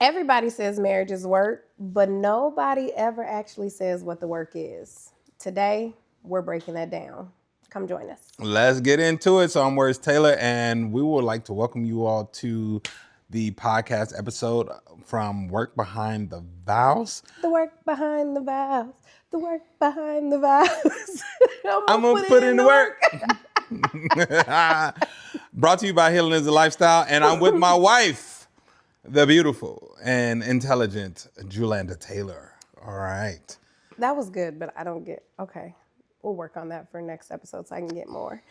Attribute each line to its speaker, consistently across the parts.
Speaker 1: Everybody says marriage is work, but nobody ever actually says what the work is. Today, we're breaking that down. Come join us.
Speaker 2: Let's get into it. So I'm Words Taylor, and we would like to welcome you all to the podcast episode from Work Behind the Vows.
Speaker 1: The work behind the vows. The work behind the vows.
Speaker 2: I'm gonna put in the work. Brought to you by Healing is a Lifestyle, and I'm with my wife, the beautiful and intelligent Julanda Taylor. All right.
Speaker 1: That was good, but I don't get, okay. We'll work on that for next episode so I can get more.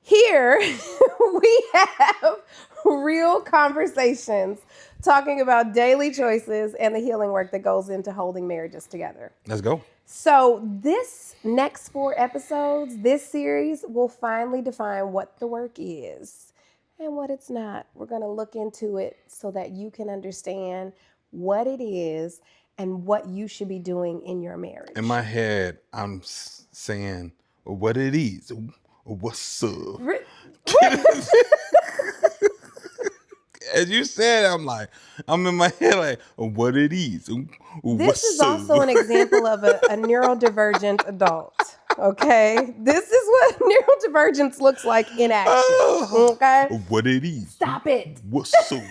Speaker 1: Here, we have real conversations talking about daily choices and the healing work that goes into holding marriages together.
Speaker 2: Let's go.
Speaker 1: So this next 4 episodes, this series will finally define what the work is and what it's not. We're going to look into it so that you can understand what it is and what you should be doing in your marriage.
Speaker 2: In my head, I'm saying what it is. What's up? As you said, I'm in my head like, what it is.
Speaker 1: This is also an example of a neurodivergent adult. Okay, this is what neurodivergence looks like in action. Okay,
Speaker 2: what it is.
Speaker 1: Stop it.
Speaker 2: What's up?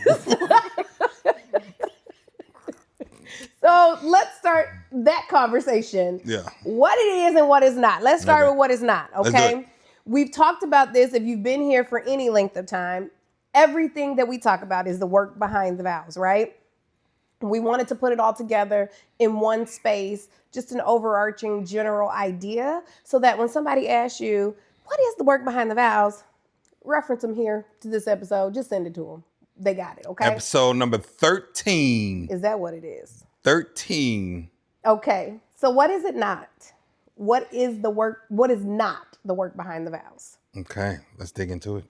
Speaker 1: So let's start that conversation.
Speaker 2: Yeah.
Speaker 1: What it is and what is not. Let's start with what is not. Okay. We've talked about this. If you've been here for any length of time, everything that we talk about is the work behind the vows, right? We wanted to put it all together in one space, just an overarching general idea, so that when somebody asks you, what is the work behind the vows? Reference them here to this episode. Just send it to them. They got it, okay?
Speaker 2: Episode number 13.
Speaker 1: Is that what it is?
Speaker 2: 13.
Speaker 1: Okay. So what is it not? What is the work? What is not the work behind the vows?
Speaker 2: Okay. Let's dig into it.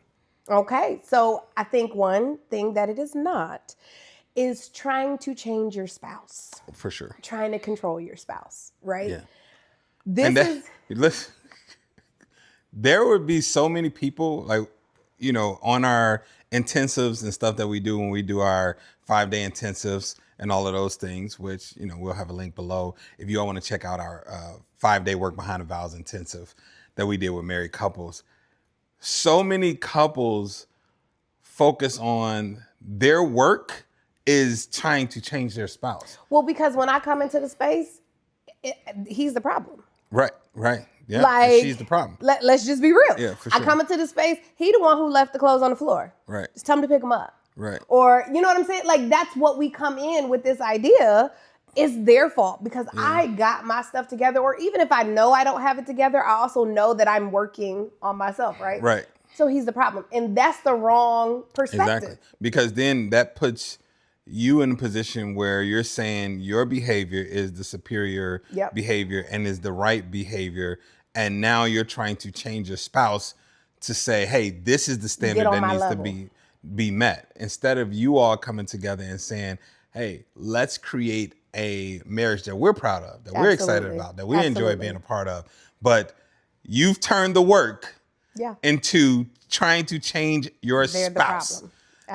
Speaker 1: Okay. So I think one thing that it is not is trying to change your spouse.
Speaker 2: For sure.
Speaker 1: Trying to control your spouse, right?
Speaker 2: Yeah. There would be so many people, like, you know, on our intensives and stuff that we do when we do our 5-day intensives and all of those things, which, you know, we'll have a link below if you all want to check out our 5-day Work Behind the Vows intensive that we did with married couples. So many couples focus on their work is trying to change their spouse.
Speaker 1: Well, because when I come into the space, he's the problem.
Speaker 2: Right. Yeah,
Speaker 1: like,
Speaker 2: she's the problem.
Speaker 1: Let's just be real.
Speaker 2: Yeah, for sure.
Speaker 1: I come into the space, he the one who left the clothes on the floor.
Speaker 2: Right.
Speaker 1: Just tell him to pick them up.
Speaker 2: Right.
Speaker 1: Or, you know what I'm saying? Like, that's what we come in with this idea. It's their fault because I got my stuff together. Or even if I know I don't have it together, I also know that I'm working on myself, right?
Speaker 2: Right.
Speaker 1: So he's the problem. And that's the wrong perspective.
Speaker 2: Exactly. Because then that puts you in a position where you're saying your behavior is the superior behavior and is the right behavior. And now you're trying to change your spouse to say, hey, this is the standard that needs to be met. Instead of you all coming together and saying, hey, let's create a marriage that we're proud of, that we're excited about, that we enjoy being a part of. But you've turned the work into trying to change your spouse.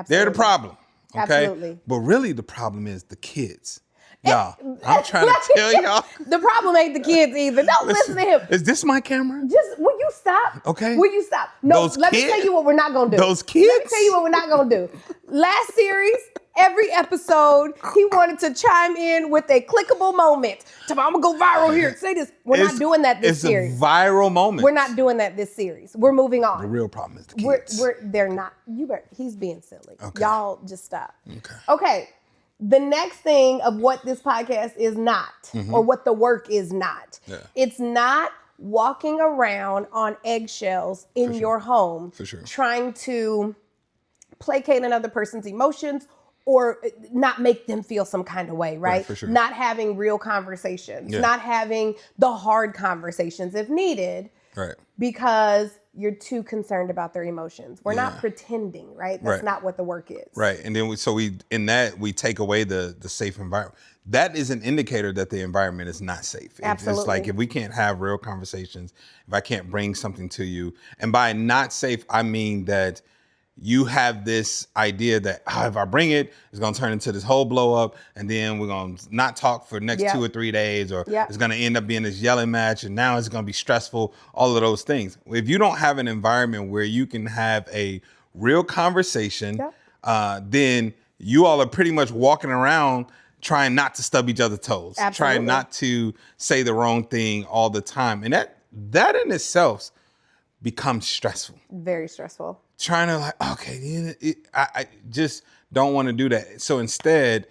Speaker 2: They're the problem. Okay.
Speaker 1: Absolutely.
Speaker 2: But really the problem is the kids. Y'all, I'm trying to tell y'all.
Speaker 1: The problem ain't the kids either. Don't listen to him.
Speaker 2: Is this my camera?
Speaker 1: Just, will you stop?
Speaker 2: Okay.
Speaker 1: Will you stop? No, let me tell you what we're not going to do.
Speaker 2: Those kids?
Speaker 1: Let me tell you what we're not going to do. Last series, every episode, he wanted to chime in with a clickable moment. I'm going to go viral here. Say this. We're not doing that this series.
Speaker 2: It's a viral moment.
Speaker 1: We're not doing that this series. We're moving on.
Speaker 2: The real problem is the kids.
Speaker 1: They're not. He's being silly.
Speaker 2: Okay.
Speaker 1: Y'all just stop.
Speaker 2: Okay.
Speaker 1: The next thing of what this podcast is not, or what the work is not, it's not walking around on eggshells in your home, trying to placate another person's emotions or not make them feel some kind of way, right? Not having real conversations, not having the hard conversations if needed, because you're too concerned about their emotions. We're not pretending, right? That's not what the work is.
Speaker 2: Right. And then we take away the safe environment. That is an indicator that the environment is not safe.
Speaker 1: Absolutely.
Speaker 2: It's like if we can't have real conversations, if I can't bring something to you, and by not safe, I mean that you have this idea that if I bring it, it's going to turn into this whole blow up, and then we're going to not talk for the next 2 or 3 days, or it's going to end up being this yelling match, and now it's going to be stressful, all of those things. If you don't have an environment where you can have a real conversation, then you all are pretty much walking around trying not to stub each other's toes, trying not to say the wrong thing all the time. And that in itself becomes stressful.
Speaker 1: Very stressful.
Speaker 2: Trying to I just don't want to do that. So instead,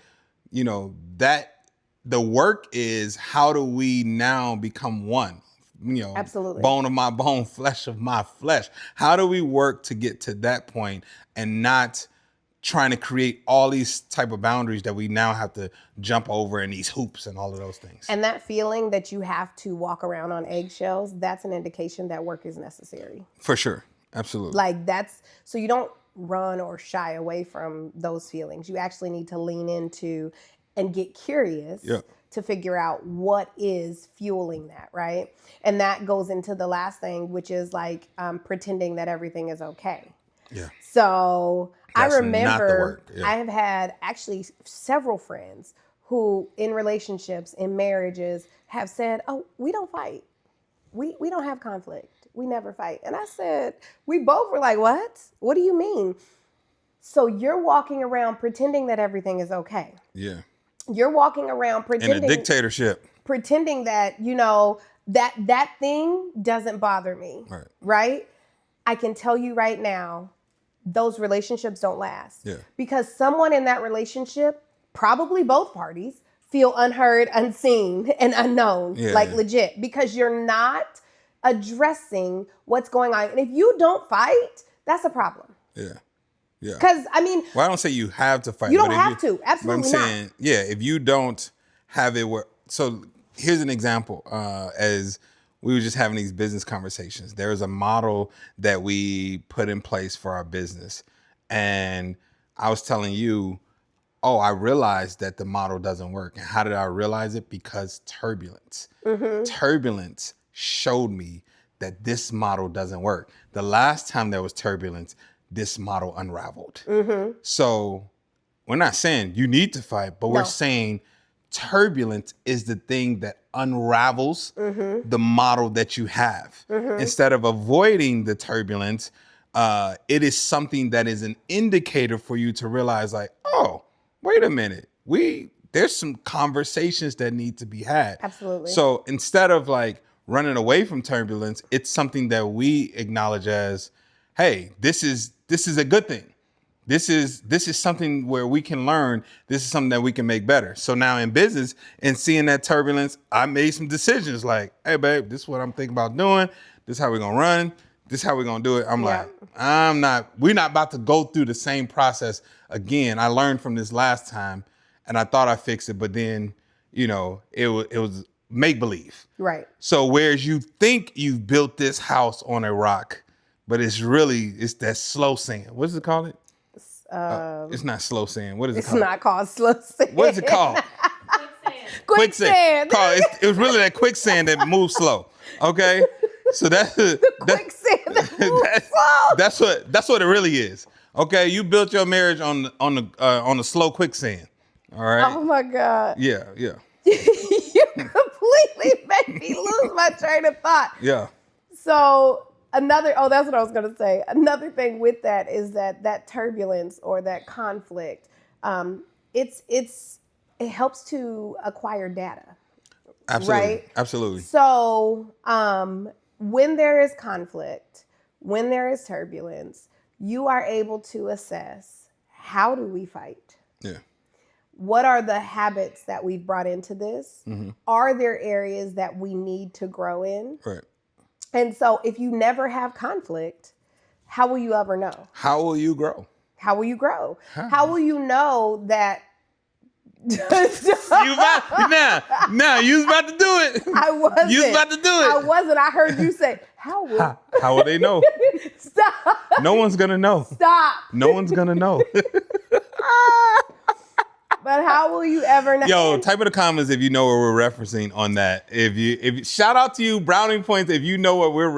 Speaker 2: that the work is, how do we now become one?
Speaker 1: Absolutely.
Speaker 2: Bone of my bone, flesh of my flesh. How do we work to get to that point and not trying to create all these type of boundaries that we now have to jump over, in these hoops and all of those things?
Speaker 1: And that feeling that you have to walk around on eggshells, that's an indication that work is necessary.
Speaker 2: For sure. Absolutely.
Speaker 1: Like so you don't run or shy away from those feelings. You actually need to lean into and get curious to figure out what is fueling that, right? And that goes into the last thing, which is like pretending that everything is okay.
Speaker 2: Yeah.
Speaker 1: So
Speaker 2: That's
Speaker 1: I remember
Speaker 2: not the work.
Speaker 1: I have had actually several friends who in relationships, in marriages, have said, oh, we don't fight. We don't have conflict. We never fight. And I said, we both were like, what? What do you mean? So you're walking around pretending that everything is okay.
Speaker 2: Yeah.
Speaker 1: You're walking around pretending.
Speaker 2: In a dictatorship.
Speaker 1: Pretending that, that thing doesn't bother me. Right? I can tell you right now, those relationships don't last.
Speaker 2: Yeah.
Speaker 1: Because someone in that relationship, probably both parties, feel unheard, unseen, and unknown. Legit. Because you're not addressing what's going on. And if you don't fight, that's a problem.
Speaker 2: Yeah. Yeah.
Speaker 1: Because,
Speaker 2: well, I don't say you have to fight.
Speaker 1: You don't have to. Absolutely
Speaker 2: not. But I'm saying, if you don't have it where, so here's an example. As we were just having these business conversations, there was a model that we put in place for our business. And I was telling you, I realized that the model doesn't work. And how did I realize it? Because turbulence. Mm-hmm. Turbulence showed me that this model doesn't work. The last time there was turbulence, this model unraveled. Mm-hmm. So we're not saying you need to fight, but we're saying turbulence is the thing that unravels the model that you have. Mm-hmm. Instead of avoiding the turbulence, it is something that is an indicator for you to realize, like, oh, wait a minute. There's some conversations that need to be had.
Speaker 1: Absolutely.
Speaker 2: So instead of like running away from turbulence, it's something that we acknowledge as, hey, this is a good thing. This is something where we can learn. This is something that we can make better. So now in business and seeing that turbulence, I made some decisions like, hey, babe, this is what I'm thinking about doing. This is how we're going to run. This is how we're going to do it. I'm like, we're not about to go through the same process again. I learned from this last time and I thought I fixed it, but then, it was make believe.
Speaker 1: Right.
Speaker 2: So whereas you think you've built this house on a rock, but it's that slow sand. What does it call it? It's not slow sand. What is it called?
Speaker 1: It's not called slow sand.
Speaker 2: What is it called?
Speaker 1: Quicksand.
Speaker 2: It was really that quicksand that moves slow. Okay, so
Speaker 1: quicksand that moves slow.
Speaker 2: That's what it really is. Okay, you built your marriage on the slow quicksand. All right.
Speaker 1: Oh my God.
Speaker 2: Yeah.
Speaker 1: You completely made me lose my train of thought.
Speaker 2: Yeah.
Speaker 1: So that's what I was going to say. Another thing with that is that turbulence or that conflict, it helps to acquire data.
Speaker 2: Absolutely.
Speaker 1: Right?
Speaker 2: Absolutely.
Speaker 1: So when there is conflict, when there is turbulence, you are able to assess, how do we fight?
Speaker 2: Yeah.
Speaker 1: What are the habits that we've brought into this? Mm-hmm. Are there areas that we need to grow in?
Speaker 2: Right.
Speaker 1: And so if you never have conflict, how will you ever know?
Speaker 2: How will you grow?
Speaker 1: How will you grow? How will you know that?
Speaker 2: You was about to do it.
Speaker 1: I wasn't.
Speaker 2: You was about to do it.
Speaker 1: I wasn't. I heard you say, how
Speaker 2: will they know?
Speaker 1: Stop.
Speaker 2: No one's going to know.
Speaker 1: Stop.
Speaker 2: No one's going to know.
Speaker 1: But how will you ever know?
Speaker 2: Yo, type in the comments if you know what we're referencing on that. If shout out to you, Browning Points, if you know what we're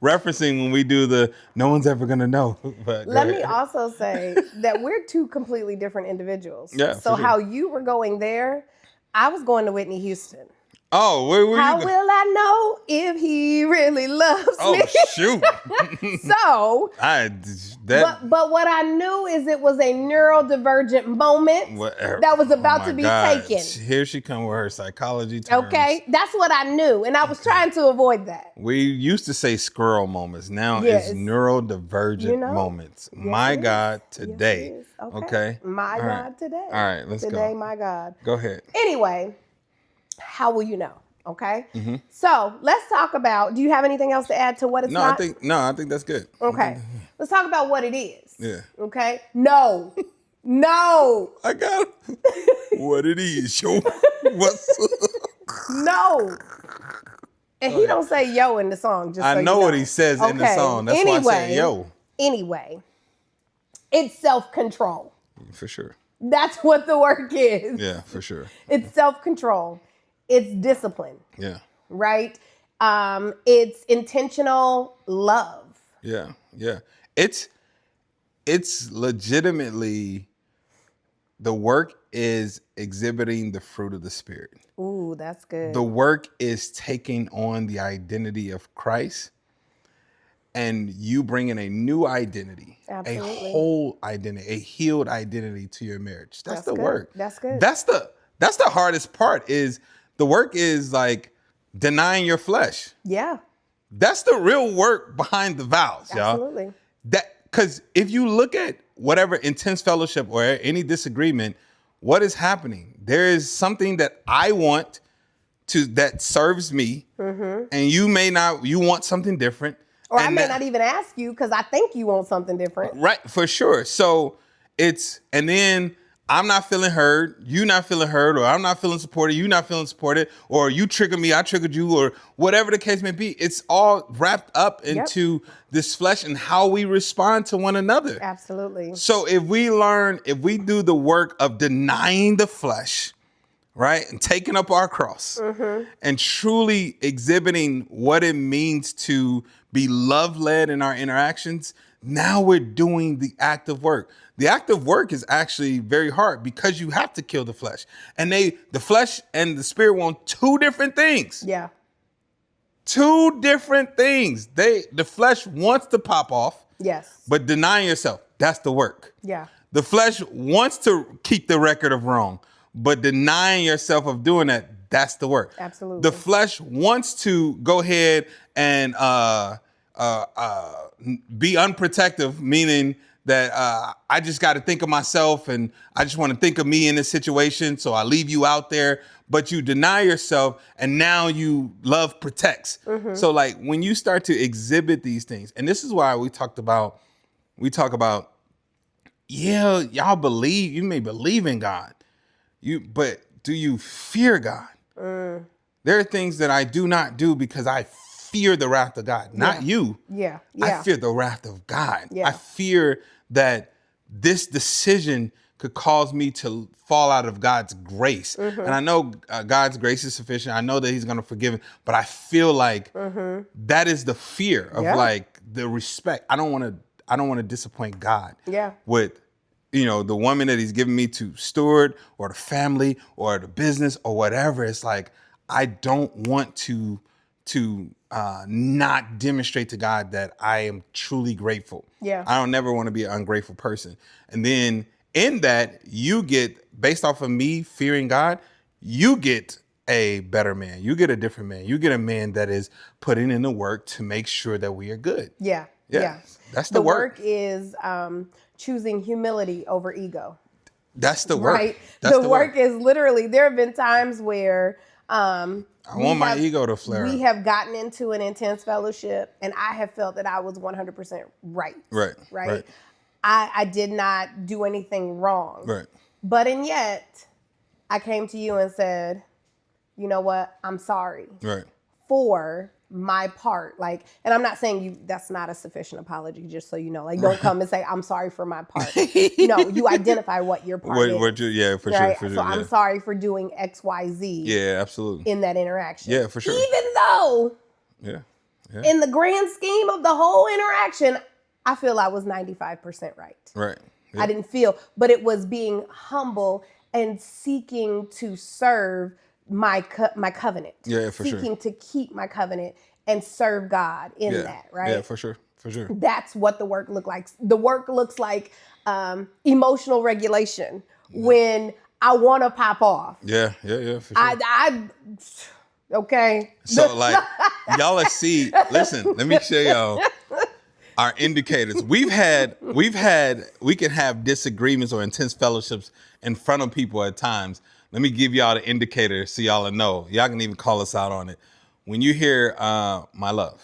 Speaker 2: referencing when we do the no one's ever gonna know. But
Speaker 1: let me also say that we're two completely different individuals.
Speaker 2: Yeah.
Speaker 1: So how you were going there, I was going to Whitney Houston.
Speaker 2: Oh, where were you?
Speaker 1: How will I know if he really loves me?
Speaker 2: Oh, shoot.
Speaker 1: So, but what I knew is it was a neurodivergent moment that was about to be taken.
Speaker 2: Here she come with her psychology terms.
Speaker 1: Okay, that's what I knew, and I was trying to avoid that.
Speaker 2: We used to say squirrel moments. Now it's neurodivergent moments. Yes, my God, today. Yes, okay.
Speaker 1: My God, today.
Speaker 2: All right, let's go.
Speaker 1: Today, my God.
Speaker 2: Go ahead.
Speaker 1: Anyway. How will you know? Okay. Mm-hmm. So let's talk about, do you have anything else to add to what it's not?
Speaker 2: I think that's good.
Speaker 1: Okay. Let's talk about what it is.
Speaker 2: Yeah.
Speaker 1: Okay. No.
Speaker 2: I got what it is, yo. What's up?
Speaker 1: No. And he don't say yo in the song. Just I
Speaker 2: know what he says in the song. That's why I say yo.
Speaker 1: Anyway, it's self-control.
Speaker 2: For sure.
Speaker 1: That's what the work is.
Speaker 2: Yeah, for sure.
Speaker 1: It's self-control. It's discipline.
Speaker 2: Yeah.
Speaker 1: Right? It's intentional love.
Speaker 2: Yeah. Yeah. It's legitimately, the work is exhibiting the fruit of the Spirit.
Speaker 1: Ooh, that's good.
Speaker 2: The work is taking on the identity of Christ and you bringing a new identity,
Speaker 1: absolutely,
Speaker 2: a whole identity, a healed identity to your marriage. That's the
Speaker 1: good.
Speaker 2: work.
Speaker 1: That's good.
Speaker 2: That's the hardest part is the work is like denying your flesh.
Speaker 1: Yeah.
Speaker 2: That's the real work behind the vows, y'all.
Speaker 1: Absolutely.
Speaker 2: Because if you look at whatever intense fellowship or any disagreement, what is happening? There is something that I want that serves me, and you want something different.
Speaker 1: Or I may not even ask you because I think you want something different.
Speaker 2: Right, for sure. So and then I'm not feeling heard, you not feeling heard, or I'm not feeling supported, you not feeling supported, or you trigger me, I triggered you, or whatever the case may be. It's all wrapped up into this flesh and how we respond to one another.
Speaker 1: Absolutely.
Speaker 2: So if we do the work of denying the flesh, right, and taking up our cross and truly exhibiting what it means to be love-led in our interactions, now we're doing the act of work. The act of work is actually very hard because you have to kill the flesh. And the flesh and the spirit want two different things.
Speaker 1: Yeah.
Speaker 2: Two different things. The flesh wants to pop off.
Speaker 1: Yes.
Speaker 2: But denying yourself, that's the work.
Speaker 1: Yeah.
Speaker 2: The flesh wants to keep the record of wrong, but denying yourself of doing that, that's the work.
Speaker 1: Absolutely.
Speaker 2: The flesh wants to go ahead and be unprotective, meaning that I just got to think of myself and I just want to think of me in this situation. So I leave you out there, but you deny yourself and now love protects. So like when you start to exhibit these things, and this is why we talk about, yeah, you may believe in God, but do you fear God? There are things that I do not do because I fear the wrath of God, not you.
Speaker 1: Yeah.
Speaker 2: I fear the wrath of God.
Speaker 1: Yeah.
Speaker 2: I fear that this decision could cause me to fall out of God's grace. And I know God's grace is sufficient. I know that he's going to forgive me, but I feel like that is the fear of like the respect. I don't want to disappoint God with, the woman that he's given me to steward, or the family or the business or whatever. It's like, I don't want to not demonstrate to God that I am truly grateful.
Speaker 1: Yeah.
Speaker 2: I don't never want to be an ungrateful person. And then in that, you get, based off of me fearing God, you get a better man. You get a different man. You get a man that is putting in the work to make sure that we are good.
Speaker 1: Yeah.
Speaker 2: That's the work.
Speaker 1: The work is choosing humility over ego.
Speaker 2: That's the work.
Speaker 1: Right? The work is literally, there have been times where
Speaker 2: I want my ego to flare.
Speaker 1: We have gotten into an intense fellowship and I have felt that I was 100% right. Right. I did not do anything wrong.
Speaker 2: Right.
Speaker 1: But and yet I came to you and said, you know what? I'm sorry.
Speaker 2: Right.
Speaker 1: For my part. Like, and I'm not saying that's not a sufficient apology, just so you know. Like, don't come and say, I'm sorry for my part. No, you identify what your part is.
Speaker 2: Yeah, for
Speaker 1: right?
Speaker 2: sure.
Speaker 1: So I'm sorry for doing X, Y, Z.
Speaker 2: Yeah, absolutely.
Speaker 1: In that interaction.
Speaker 2: Yeah, for sure.
Speaker 1: Even though, in the grand scheme of the whole interaction, I feel I was 95% right.
Speaker 2: Right.
Speaker 1: Yeah. I didn't feel, but it was being humble and seeking to serve my covenant.
Speaker 2: Yeah, for sure.
Speaker 1: Seeking to keep my covenant and serve God in that, right?
Speaker 2: Yeah, for sure. For sure.
Speaker 1: That's what the work looked like. The work looks like emotional regulation when I want to pop off.
Speaker 2: Yeah, for sure.
Speaker 1: Okay.
Speaker 2: So like, y'all see, listen, let me show y'all our indicators. We can have disagreements or intense fellowships in front of people at times. Let me give y'all the indicator so y'all know. Y'all can even call us out on it. When you hear my love.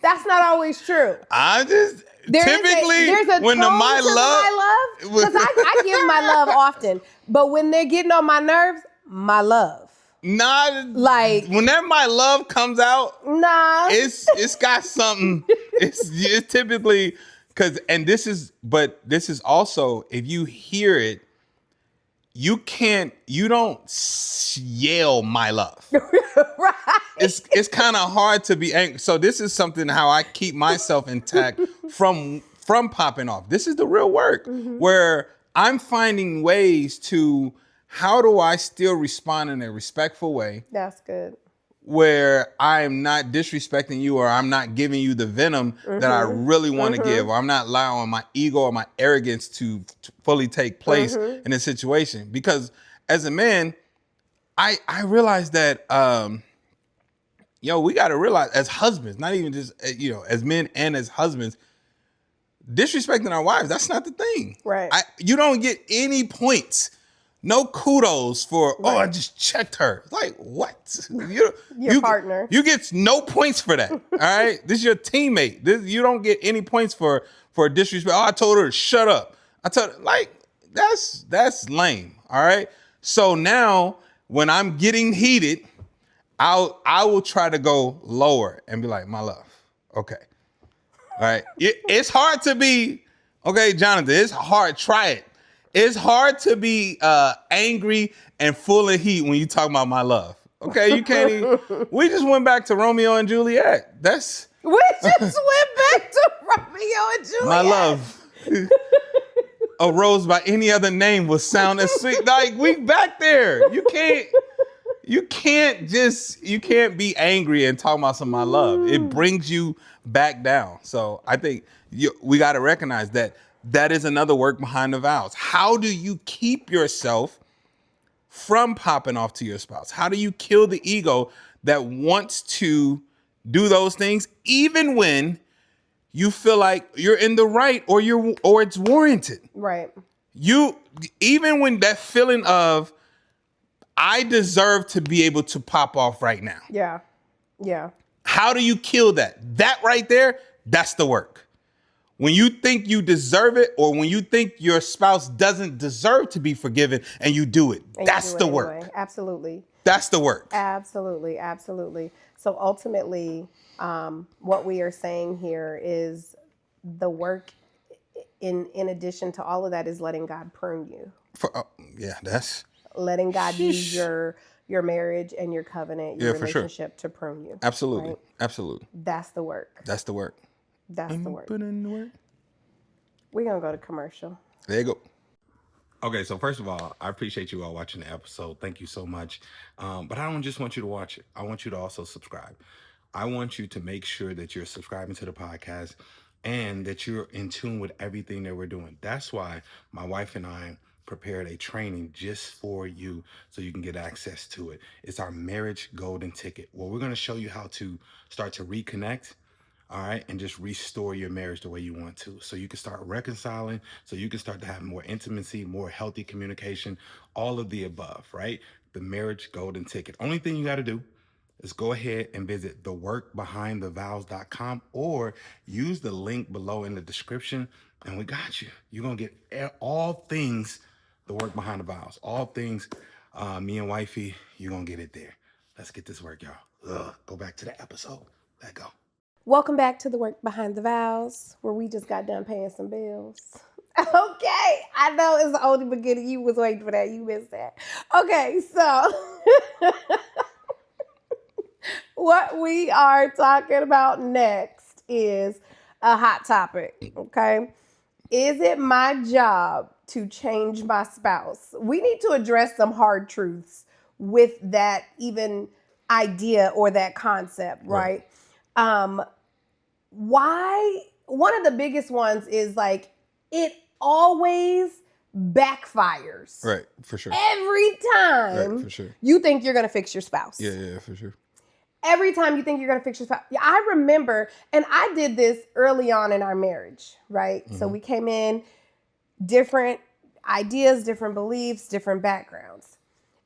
Speaker 1: That's not always true.
Speaker 2: I just typically when the my love,
Speaker 1: because I give my love often, but when they're getting on my nerves, my love.
Speaker 2: Not like when that my love comes out.
Speaker 1: Nah,
Speaker 2: it's got something. It's typically this is also, if you hear it, you don't yell my love.
Speaker 1: Right.
Speaker 2: It's kind of hard to be angry. So this is something how I keep myself intact from popping off. This is the real work where I'm finding ways to, how do I still respond in a respectful way?
Speaker 1: That's good.
Speaker 2: Where I'm not disrespecting you, or I'm not giving you the venom that I really want to give, or I'm not allowing my ego or my arrogance to fully take place in a situation. Because as a man, I realize that, we got to realize as husbands, not even just, as men and as husbands, disrespecting our wives, that's not the thing.
Speaker 1: Right.
Speaker 2: You don't get any points. No kudos for, I just checked her. Like, what?
Speaker 1: Your partner.
Speaker 2: You get no points for that, all right? This is your teammate. You don't get any points for disrespect. I told her to shut up. I told her, like, that's lame, all right? So now, when I'm getting heated, I will try to go lower and be like, my love, okay. All right? It's hard to be, okay, Jonathan, it's hard. Try it. It's hard to be angry and full of heat when you talk about my love. Okay, you can't even. We just went back to Romeo and Juliet.
Speaker 1: We just went back to Romeo and Juliet.
Speaker 2: My love. A rose by any other name will sound as sweet. Like, we back there. You can't be angry and talk about some my love. It brings you back down. So I think we got to recognize that is another work behind the vows. How do you keep yourself from popping off to your spouse? How do you kill the ego that wants to do those things, even when you feel like you're in the right or it's warranted?
Speaker 1: Right.
Speaker 2: Even when that feeling of, I deserve to be able to pop off right now.
Speaker 1: Yeah. Yeah.
Speaker 2: How do you kill that? That right there, that's the work. When you think you deserve it, or when you think your spouse doesn't deserve to be forgiven and you do it, that's the work.
Speaker 1: Absolutely.
Speaker 2: That's the work.
Speaker 1: Absolutely. Absolutely. So ultimately, what we are saying here is the work in addition to all of that is letting God prune you.
Speaker 2: That's
Speaker 1: letting God use your marriage and your covenant, your relationship to prune you.
Speaker 2: Absolutely.
Speaker 1: Right?
Speaker 2: Absolutely.
Speaker 1: That's the work.
Speaker 2: That's the work.
Speaker 1: That's the work.
Speaker 2: Put in the work.
Speaker 1: We're going to go to commercial.
Speaker 2: There you go. Okay, so first of all, I appreciate you all watching the episode. Thank you so much. But I don't just want you to watch it. I want you to also subscribe. I want you to make sure that you're subscribing to the podcast and that you're in tune with everything that we're doing. That's why my wife and I prepared a training just for you so you can get access to it. It's our marriage golden ticket. Well, we're going to show you how to start to reconnect, all right, and just restore your marriage the way you want to. So you can start reconciling, so you can start to have more intimacy, more healthy communication, all of the above, right? The marriage golden ticket. Only thing you got to do is go ahead and visit theworkbehindthevows.com or use the link below in the description, and we got you. You're going to get all things the work behind the vows. All things me and wifey, you're going to get it there. Let's get this work, y'all. Go back to the episode. Let go.
Speaker 1: Welcome back to the Work Behind the Vows, where we just got done paying some bills. Okay, I know it's the only beginning. You was waiting for that. You missed that. Okay, so what we are talking about next is a hot topic, okay? Is it my job to change my spouse? We need to address some hard truths with that even idea or that concept, right? Why? One of the biggest ones is like, it always backfires.
Speaker 2: Right, for sure.
Speaker 1: Every time
Speaker 2: for sure.
Speaker 1: you think you're going to fix your spouse.
Speaker 2: Yeah, for sure.
Speaker 1: Every time you think you're going to fix your spouse. I remember, and I did this early on in our marriage, right? Mm-hmm. So we came in, different ideas, different beliefs, different backgrounds.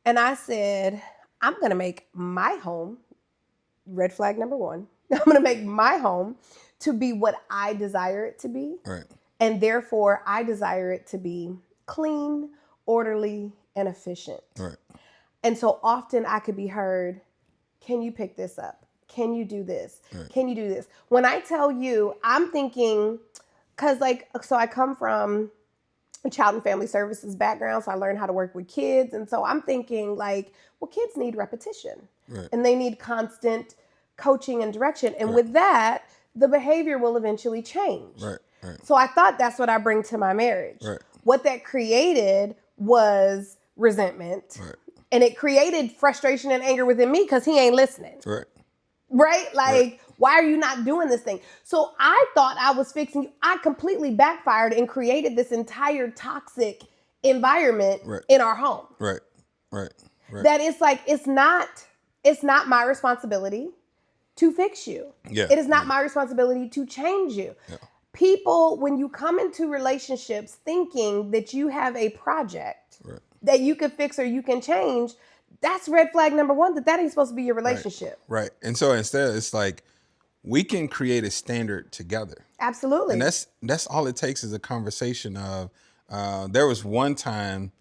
Speaker 1: And I said, I'm going to make my home, red flag number one, I'm going to make my home to be what I desire it to be.
Speaker 2: Right.
Speaker 1: And therefore, I desire it to be clean, orderly, and efficient.
Speaker 2: Right.
Speaker 1: And so often I could be heard, can you pick this up? Can you do this? Right. Can you do this? When I tell you, I'm thinking, because so I come from a child and family services background, so I learned how to work with kids. And so I'm thinking well, kids need repetition. Right. And they need constant coaching and direction. And with that, the behavior will eventually change.
Speaker 2: Right.
Speaker 1: So I thought that's what I bring to my marriage. Right. What that created was resentment. Right. And it created frustration and anger within me because he ain't listening. Right? Why are you not doing this thing? So I thought I was fixing you. I completely backfired and created this entire toxic environment in our home. Right. That it's not my responsibility to fix you. Yeah. It is not my responsibility to change you. Yeah. People, when you come into relationships thinking that you have a project that you can fix or you can change, that's red flag number one, that ain't supposed to be your relationship.
Speaker 2: Right. And so instead, it's like, we can create a standard together.
Speaker 1: Absolutely.
Speaker 2: And that's all it takes is a conversation of, there was one time,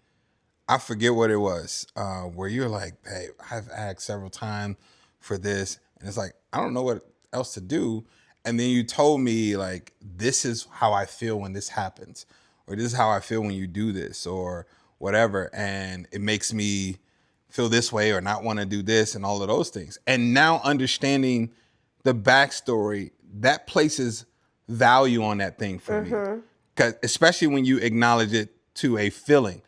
Speaker 2: I forget what it was, where you're like, hey, I've asked several times for this. And it's like, I don't know what else to do. And then you told me like, this is how I feel when this happens, or this is how I feel when you do this or whatever. And it makes me feel this way or not want to do this and all of those things. And now understanding the backstory, that places value on that thing for me. 'Cause especially when you acknowledge it to a feeling.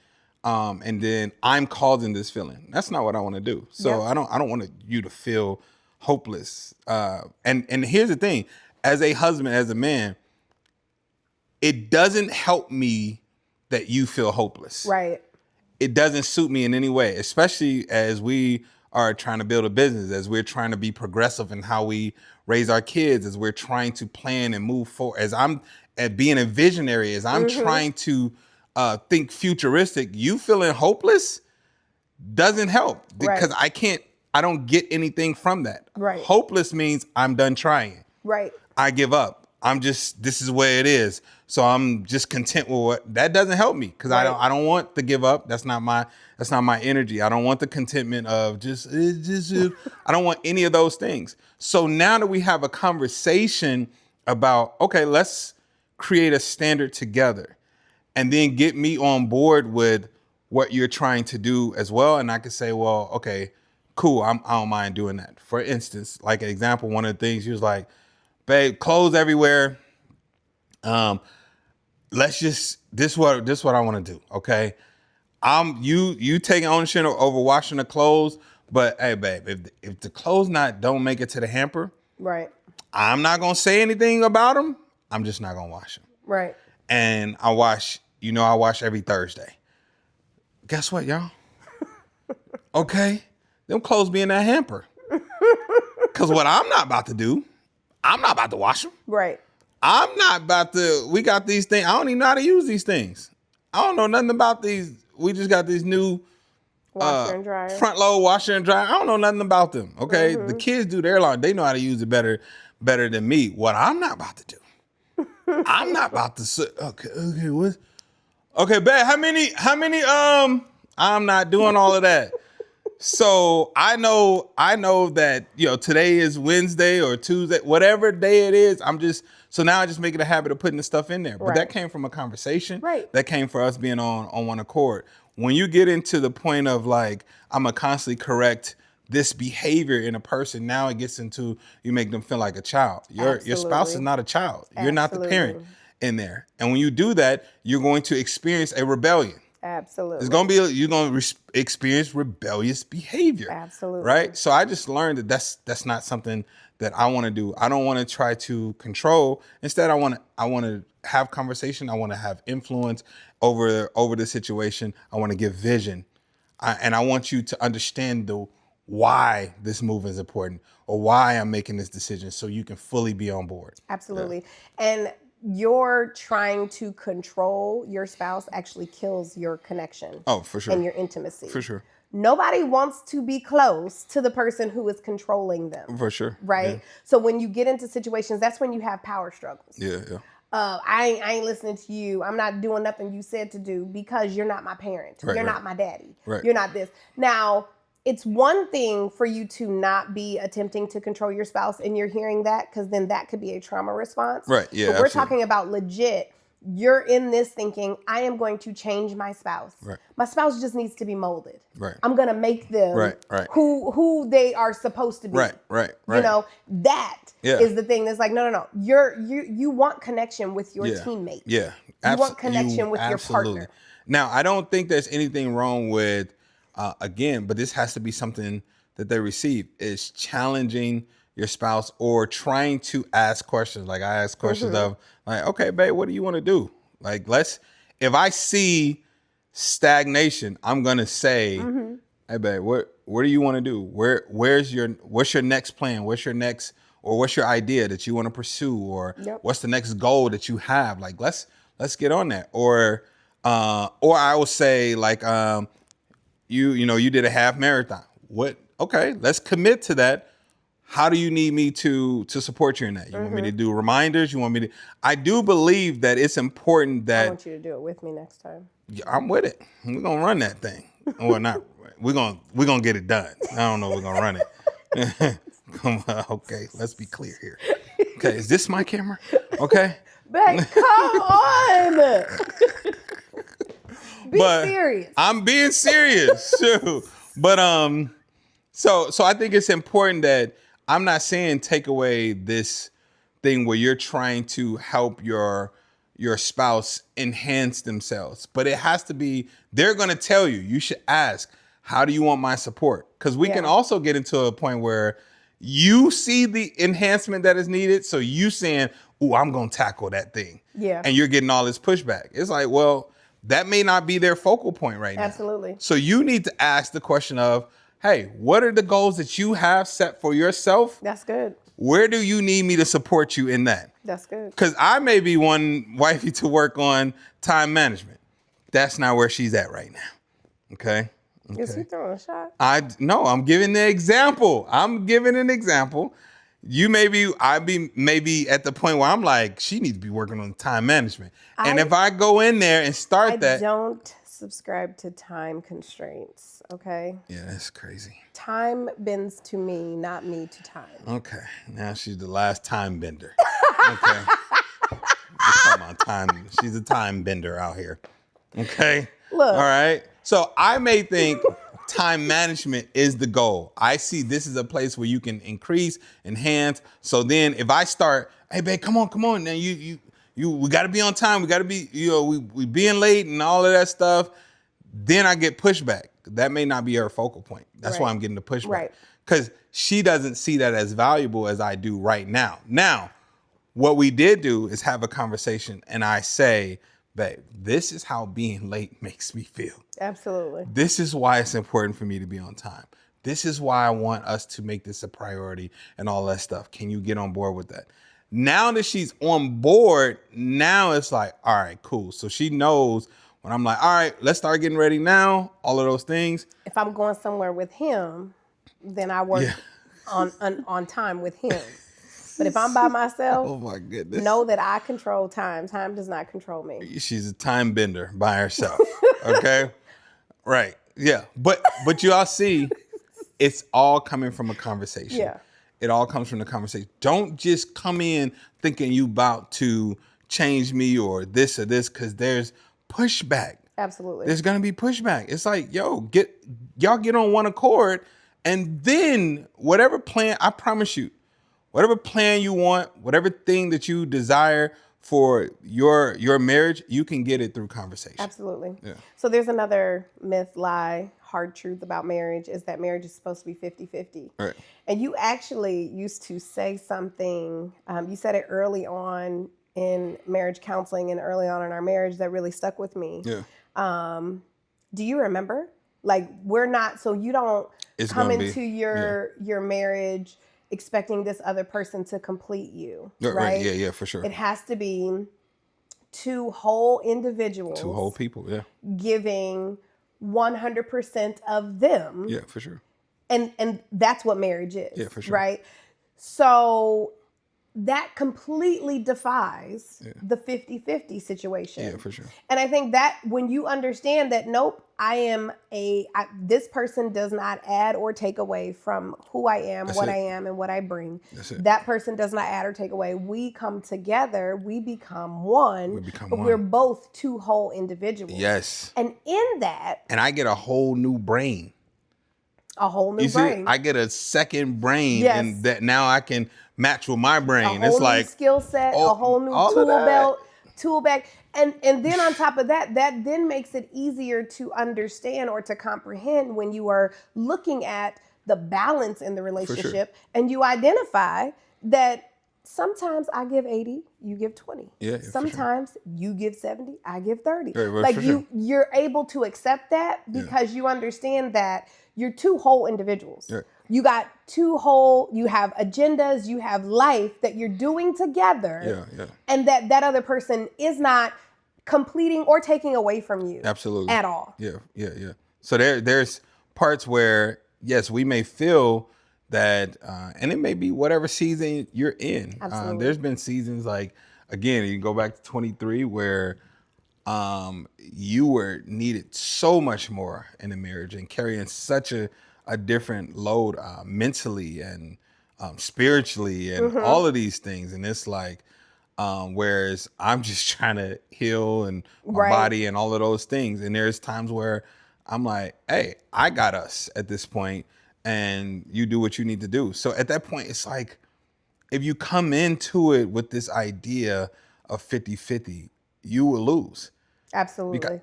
Speaker 2: And then I'm causing this feeling. That's not what I want to do. So I don't want you to feel hopeless. And here's the thing, as a husband, as a man, it doesn't help me that you feel hopeless.
Speaker 1: Right.
Speaker 2: It doesn't suit me in any way, especially as we are trying to build a business, as we're trying to be progressive in how we raise our kids, as we're trying to plan and move forward, as I'm at being a visionary, as I'm trying to think futuristic. You feeling hopeless doesn't help because I don't get anything from that. Right. Hopeless means I'm done trying. Right. I give up. This is where it is. So I'm just content with what, that doesn't help me because I don't want to give up. That's not my energy. I don't want the contentment of I don't want any of those things. So now that we have a conversation about, okay, let's create a standard together and then get me on board with what you're trying to do as well. And I could say, well, okay, cool. I don't mind doing that. For instance, like an example, one of the things she was like, babe, clothes everywhere. Let's just, this what I want to do. Okay. You taking ownership over washing the clothes, but hey, babe, if the clothes don't make it to the hamper, right, I'm not going to say anything about them. I'm just not going to wash them. Right. And I wash every Thursday. Guess what, y'all? Okay. Them clothes be in that hamper. Because what I'm not about to do, I'm not about to wash them. Right. I'm not about to, we got these things. I don't even know how to use these things. I don't know nothing about these. We just got these new
Speaker 1: washer and dryer.
Speaker 2: Front load washer and dryer. I don't know nothing about them. Okay. The kids do their lawn. They know how to use it better than me. What I'm not about to do. I'm not about to say, okay, what? Okay, babe, how many, I'm not doing all of that. So I know that, today is Wednesday or Tuesday, whatever day it is. So now I just make it a habit of putting the stuff in there. But that came from a conversation.
Speaker 1: Right.
Speaker 2: That came for us being on one accord. When you get into the point of like, I'm gonna constantly correct this behavior in a person, now it gets into, you make them feel like a child. Your spouse is not a child. You're not the parent in there. And when you do that, you're going to experience a rebellion.
Speaker 1: Absolutely.
Speaker 2: You're going to experience rebellious behavior.
Speaker 1: Absolutely.
Speaker 2: Right? So I just learned that that's not something that I want to do. I don't want to try to control. Instead, I want to have conversation. I want to have influence over the situation. I want to give vision. And I want you to understand why this move is important or why I'm making this decision so you can fully be on board.
Speaker 1: Absolutely. Yeah. And you're trying to control your spouse actually kills your connection.
Speaker 2: Oh, for sure.
Speaker 1: And your intimacy.
Speaker 2: For sure.
Speaker 1: Nobody wants to be close to the person who is controlling them.
Speaker 2: For sure.
Speaker 1: Right? Yeah. So when you get into situations, that's when you have power struggles.
Speaker 2: Yeah, yeah.
Speaker 1: I ain't listening to you. I'm not doing nothing you said to do because you're not my parent. You're not my daddy. You're not this. Now, it's one thing for you to not be attempting to control your spouse, and you're hearing that, because then that could be a trauma response.
Speaker 2: Right, yeah,
Speaker 1: but we're talking about legit. You're in this thinking, I am going to change my spouse. Right. My spouse just needs to be molded. Right. I'm going to make them who they are supposed to be.
Speaker 2: Right.
Speaker 1: That is the thing that's like, no. You want connection with your teammate.
Speaker 2: Yeah.
Speaker 1: You want connection with your partner.
Speaker 2: Now, I don't think there's anything wrong with, again, but this has to be something that they receive, is challenging your spouse or trying to ask questions. Like I ask questions of like, okay, babe, what do you want to do? Like, if I see stagnation, I'm going to say, hey, babe, what do you want to do? What's your next plan? What's your idea that you want to pursue? Or what's the next goal that you have? Like, let's get on that. Or I will say like, you did a half marathon. Okay, let's commit to that. How do you need me to support you in that? You want me to do reminders? You want me to? I do believe that it's important that
Speaker 1: I want you to do it with me next time.
Speaker 2: Yeah, I'm with it. We're gonna run that thing. Or not. We're gonna get it done. I don't know. We're gonna run it. Okay, let's be clear here. Okay, is this my camera? Okay.
Speaker 1: Babe, come on. Be serious.
Speaker 2: I'm being serious. Sure. But so I think it's important that I'm not saying take away this thing where you're trying to help your spouse enhance themselves, but it has to be, they're going to tell you, you should ask, how do you want my support? Because we can also get into a point where you see the enhancement that is needed. So you saying, "Ooh, I'm going to tackle that thing." Yeah. And you're getting all this pushback. It's like, well, that may not be their focal point right now.
Speaker 1: Absolutely.
Speaker 2: So you need to ask the question of, hey, what are the goals that you have set for yourself?
Speaker 1: That's good.
Speaker 2: Where do you need me to support you in that?
Speaker 1: That's good.
Speaker 2: Because I may be one wifey to work on time management. That's not where she's at right now. Okay?
Speaker 1: Is he throwing a shot?
Speaker 2: No, I'm giving the example. I'm giving an example. I be at the point where I'm like, she needs to be working on time management. And if I go in there and start that.
Speaker 1: I don't subscribe to time constraints, okay?
Speaker 2: Yeah, that's crazy.
Speaker 1: Time bends to me, not me to time.
Speaker 2: Okay, now she's the last time bender. Okay. We're talking about time. She's a time bender out here. Okay?
Speaker 1: Look.
Speaker 2: All right? So I may think time management is the goal. I see this is a place where you can increase, enhance. So then if I start, hey, babe, come on. Now we got to be on time. We got to be, we being late and all of that stuff. Then I get pushback. That may not be her focal point. That's why I'm getting the pushback. Right. Because she doesn't see that as valuable as I do right now. Now, what we did do is have a conversation and I say, babe, this is how being late makes me feel.
Speaker 1: Absolutely.
Speaker 2: This is why it's important for me to be on time. This is why I want us to make this a priority and all that stuff. Can you get on board with that? Now that she's on board, now it's like, all right, cool. So she knows when I'm like, all right, let's start getting ready now, all of those things.
Speaker 1: If I'm going somewhere with him, then I work on time with him. But if I'm by myself,
Speaker 2: oh my goodness,
Speaker 1: know that I control time. Time does not control me.
Speaker 2: She's a time bender by herself. Okay. Right. Yeah. But you all see, it's all coming from a conversation.
Speaker 1: Yeah.
Speaker 2: It all comes from the conversation. Don't just come in thinking you about to change me or this, because there's pushback.
Speaker 1: Absolutely.
Speaker 2: There's going to be pushback. It's like, yo, y'all get on one accord, and then whatever plan, I promise you, whatever plan you want, whatever thing that you desire for your marriage, you can get it through conversation.
Speaker 1: Absolutely.
Speaker 2: Yeah.
Speaker 1: So there's another myth, lie, hard truth about marriage is that marriage is supposed to be 50-50.
Speaker 2: Right.
Speaker 1: And you actually used to say something, you said it early on in marriage counseling and early on in our marriage that really stuck with me.
Speaker 2: Yeah.
Speaker 1: Do you remember? Like, we're not, so you don't come into your marriage expecting this other person to complete you, right?
Speaker 2: Yeah, for sure.
Speaker 1: It has to be two whole individuals.
Speaker 2: Two whole people, yeah.
Speaker 1: Giving 100% of them.
Speaker 2: Yeah, for sure.
Speaker 1: And that's what marriage is.
Speaker 2: Yeah, for sure.
Speaker 1: Right? So that completely defies the 50-50 situation.
Speaker 2: Yeah, for sure.
Speaker 1: And I think that when you understand that, nope, this person does not add or take away from who I am, I am, and what I bring. That person does not add or take away. We come together, we become one, but we're both two whole individuals.
Speaker 2: Yes.
Speaker 1: And in that.
Speaker 2: And I get a whole new brain.
Speaker 1: A whole new brain.
Speaker 2: I get a second brain, and that now I can match with my brain.
Speaker 1: It's like skill set, a whole new tool bag. And then on top of that then makes it easier to understand or to comprehend when you are looking at the balance in the relationship, and you identify that sometimes I give 80, you give 20.
Speaker 2: Yeah,
Speaker 1: sometimes you give 70, I give 30. Like you're able to accept that because you understand that you're two whole individuals. Yeah. You got you have agendas, you have life that you're doing together. Yeah. And that other person is not completing or taking away from you.
Speaker 2: Absolutely.
Speaker 1: At all.
Speaker 2: Yeah. So there's parts where, yes, we may feel that, and it may be whatever season you're in.
Speaker 1: Absolutely.
Speaker 2: There's been seasons like, again, you go back to 23 where you were needed so much more in a marriage and carrying such a different load mentally and spiritually and all of these things. And it's like, whereas I'm just trying to heal and my body and all of those things. And there's times where I'm like, hey, I got us at this point, and you do what you need to do. So at that point, it's like, if you come into it with this idea of 50-50, you will lose.
Speaker 1: Absolutely.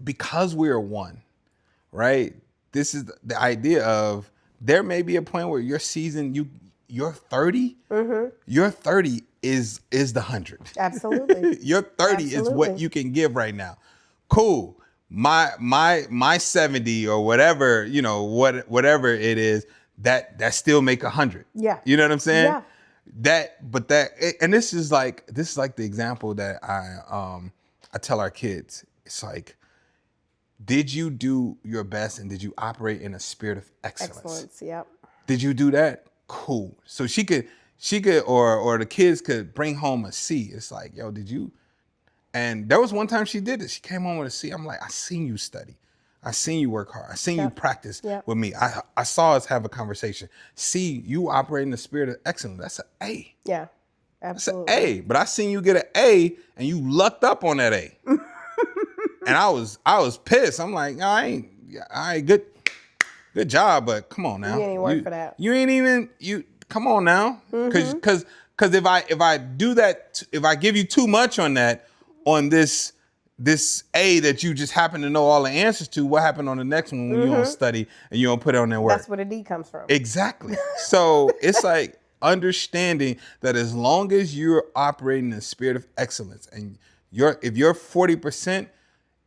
Speaker 2: Because we're one, right? This is the idea of, there may be a point where your season, your 30, your 30 is the 100.
Speaker 1: Absolutely.
Speaker 2: Your 30 is what you can give right now. Cool. My 70 or whatever, whatever it is, that still make 100.
Speaker 1: Yeah.
Speaker 2: You know what I'm saying?
Speaker 1: Yeah.
Speaker 2: And this is like the example that I tell our kids. It's like, did you do your best and did you operate in a spirit of excellence?
Speaker 1: Excellence, yep.
Speaker 2: Did you do that? Cool. So she could, or the kids could bring home a C. It's like, yo, did you? And there was one time she did it. She came home with a C. I'm like, I seen you study. I seen you work hard. I seen you practice with me. I saw us have a conversation. See, you operate in the spirit of excellence. That's an A.
Speaker 1: Yeah, absolutely.
Speaker 2: That's an A. But I seen you get an A and you lucked up on that A. And I was pissed. I'm like, I ain't good job, but come on now.
Speaker 1: You ain't work for that.
Speaker 2: You ain't even, come on now. Cause if I do that, if I give you too much on that, on this A that you just happen to know all the answers to, what happened on the next one when you don't study and you don't put it on that work?
Speaker 1: That's where the D comes from.
Speaker 2: Exactly. So it's like understanding that as long as you're operating in the spirit of excellence, and if your 40%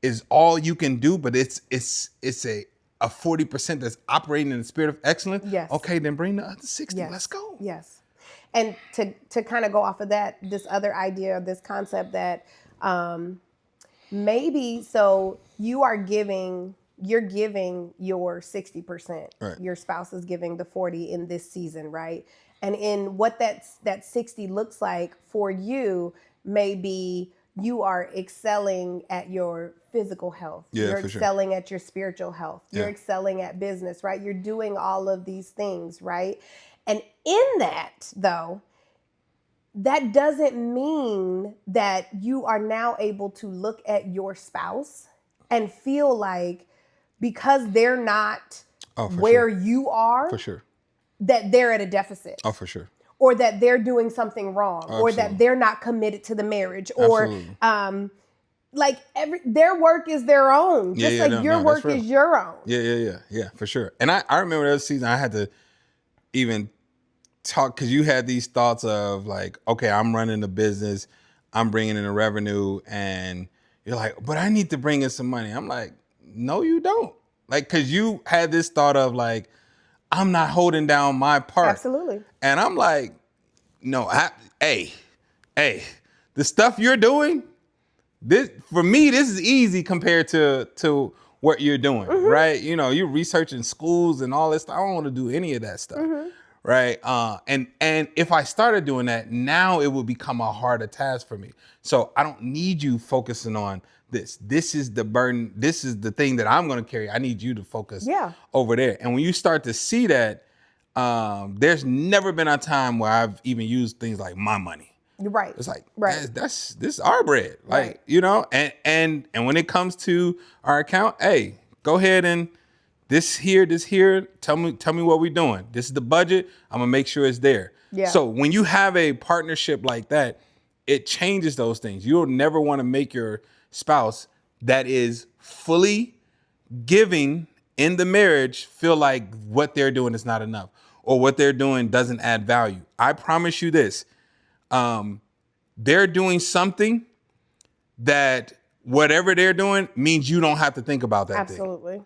Speaker 2: is all you can do, but it's a 40% that's operating in the spirit of excellence. Yes. Okay, then bring the other 60.
Speaker 1: Yes.
Speaker 2: Let's go.
Speaker 1: Yes. And to kind of go off of that, this other idea, this concept that maybe, so you're giving your 60%. Right. Your spouse is giving the 40 in this season, right? And in what that 60 looks like for you may be you are excelling at your physical health. You're excelling at your spiritual health. You're excelling at business, right? You're doing all of these things, right? And in that, though, that doesn't mean that you are now able to look at your spouse and feel like because they're not where you are, that they're at a deficit.
Speaker 2: Oh, for sure.
Speaker 1: Or that they're doing something wrong, or that they're not committed to the marriage, or like their work is their own, just your work is your own.
Speaker 2: Yeah, for sure. And I remember that season I had to even talk, because you had these thoughts of like, okay, I'm running a business, I'm bringing in a revenue, and you're like, but I need to bring in some money. I'm like, no, you don't. Like, because you had this thought of like, I'm not holding down my part.
Speaker 1: Absolutely.
Speaker 2: And I'm like, no, hey, the stuff you're doing, this for me, this is easy compared to what you're doing, right? You know, you're researching schools and all this stuff. I don't want to do any of that stuff, right? And if I started doing that, now it would become a harder task for me. So I don't need you focusing on this. This is the burden. This is the thing that I'm going to carry. I need you to focus over there. And when you start to see that, there's never been a time where I've even used things like my money.
Speaker 1: Right.
Speaker 2: It's like, this is our bread. Like, you know, and when it comes to our account, hey, go ahead and this here, tell me what we're doing. This is the budget. I'm gonna make sure it's there. Yeah. So when you have a partnership like that, it changes those things. You'll never want to make your spouse that is fully giving in the marriage feel like what they're doing is not enough, or what they're doing doesn't add value. I promise you this. They're doing something that whatever they're doing means you don't have to think about that thing.
Speaker 1: Absolutely.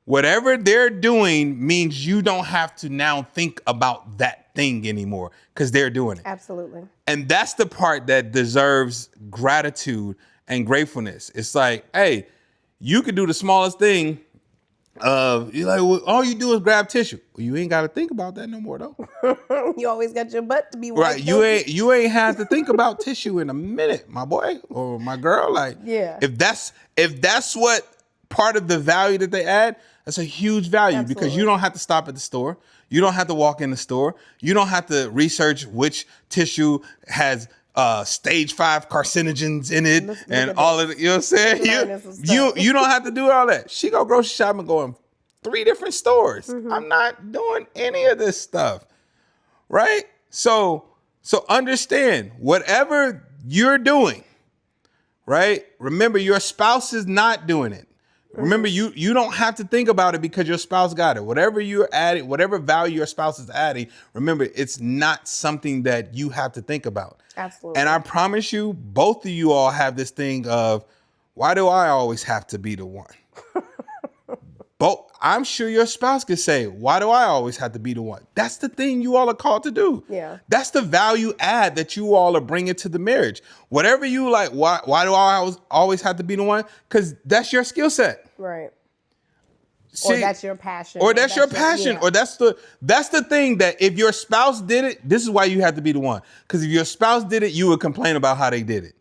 Speaker 2: Whatever they're doing means you don't have to now think about that thing anymore, because they're doing it.
Speaker 1: Absolutely.
Speaker 2: And that's the part that deserves gratitude and gratefulness. It's like, hey, you could do the smallest thing. You're like, well, all you do is grab tissue. Well, you ain't got to think about that no more, though.
Speaker 1: You always got your butt to be wiped.
Speaker 2: Right. You ain't had to think about tissue in a minute, my boy or my girl. Like, if that's what part of the value that they add, that's a huge value. Absolutely. Because you don't have to stop at the store. You don't have to walk in the store. You don't have to research which tissue has stage 5 carcinogens in it and all of it. You know what I'm saying? You don't have to do all that. She go grocery shopping, go in 3 different stores. I'm not doing any of this stuff. Right? So understand, whatever you're doing, right? Remember, your spouse is not doing it. Remember, you don't have to think about it because your spouse got it. Whatever you're adding, whatever value your spouse is adding, remember, it's not something that you have to think about.
Speaker 1: Absolutely.
Speaker 2: And I promise you, both of you all have this thing of, why do I always have to be the one? I'm sure your spouse could say, why do I always have to be the one? That's the thing you all are called to do.
Speaker 1: Yeah.
Speaker 2: That's the value add that you all are bringing to the marriage. Whatever you like, why do I always have to be the one? Because that's your skill set.
Speaker 1: Right. See, or that's your passion.
Speaker 2: Or that's your passion. Or that's the thing that if your spouse did it, this is why you have to be the one. Because if your spouse did it, you would complain about how they did it.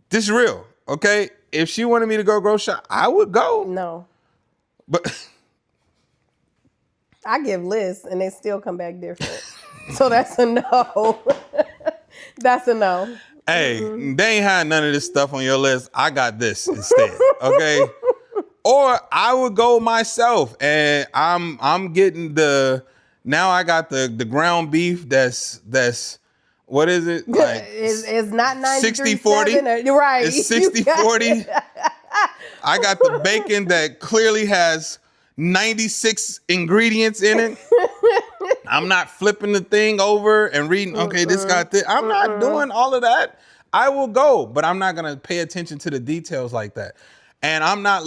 Speaker 2: This is real, okay? If she wanted me to go grocery shop, I would go.
Speaker 1: No.
Speaker 2: But
Speaker 1: I give lists and they still come back different. So that's a no. That's a no.
Speaker 2: Hey, they ain't had none of this stuff on your list. I got this instead. Okay. Or I would go myself and I'm getting now I got the ground beef that's what is it? Like
Speaker 1: it's not
Speaker 2: 60-40.
Speaker 1: Right.
Speaker 2: It's 60-40. I got the bacon that clearly has 96 ingredients in it. I'm not flipping the thing over and reading, okay, this got this. I'm not doing all of that. I will go, but I'm not going to pay attention to the details like that. And I'm not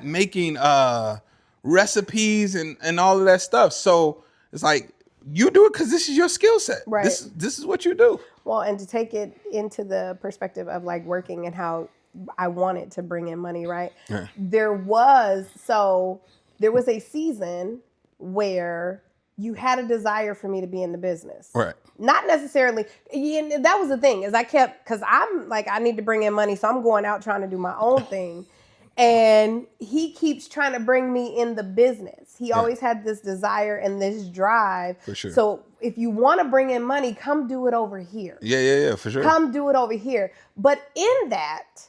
Speaker 2: making recipes and all of that stuff. So it's like, you do it because this is your skill set.
Speaker 1: Right.
Speaker 2: This is what you do.
Speaker 1: Well, and to take it into the perspective of like working and how I wanted to bring in money, right? Yeah. There was a season where you had a desire for me to be in the business.
Speaker 2: Right.
Speaker 1: Not necessarily. That was the thing, is I kept, because I'm like, I need to bring in money, so I'm going out trying to do my own thing. And he keeps trying to bring me in the business. He always had this desire and this drive.
Speaker 2: For sure.
Speaker 1: So if you want to bring in money, come do it over here.
Speaker 2: Yeah, for sure.
Speaker 1: Come do it over here. But in that,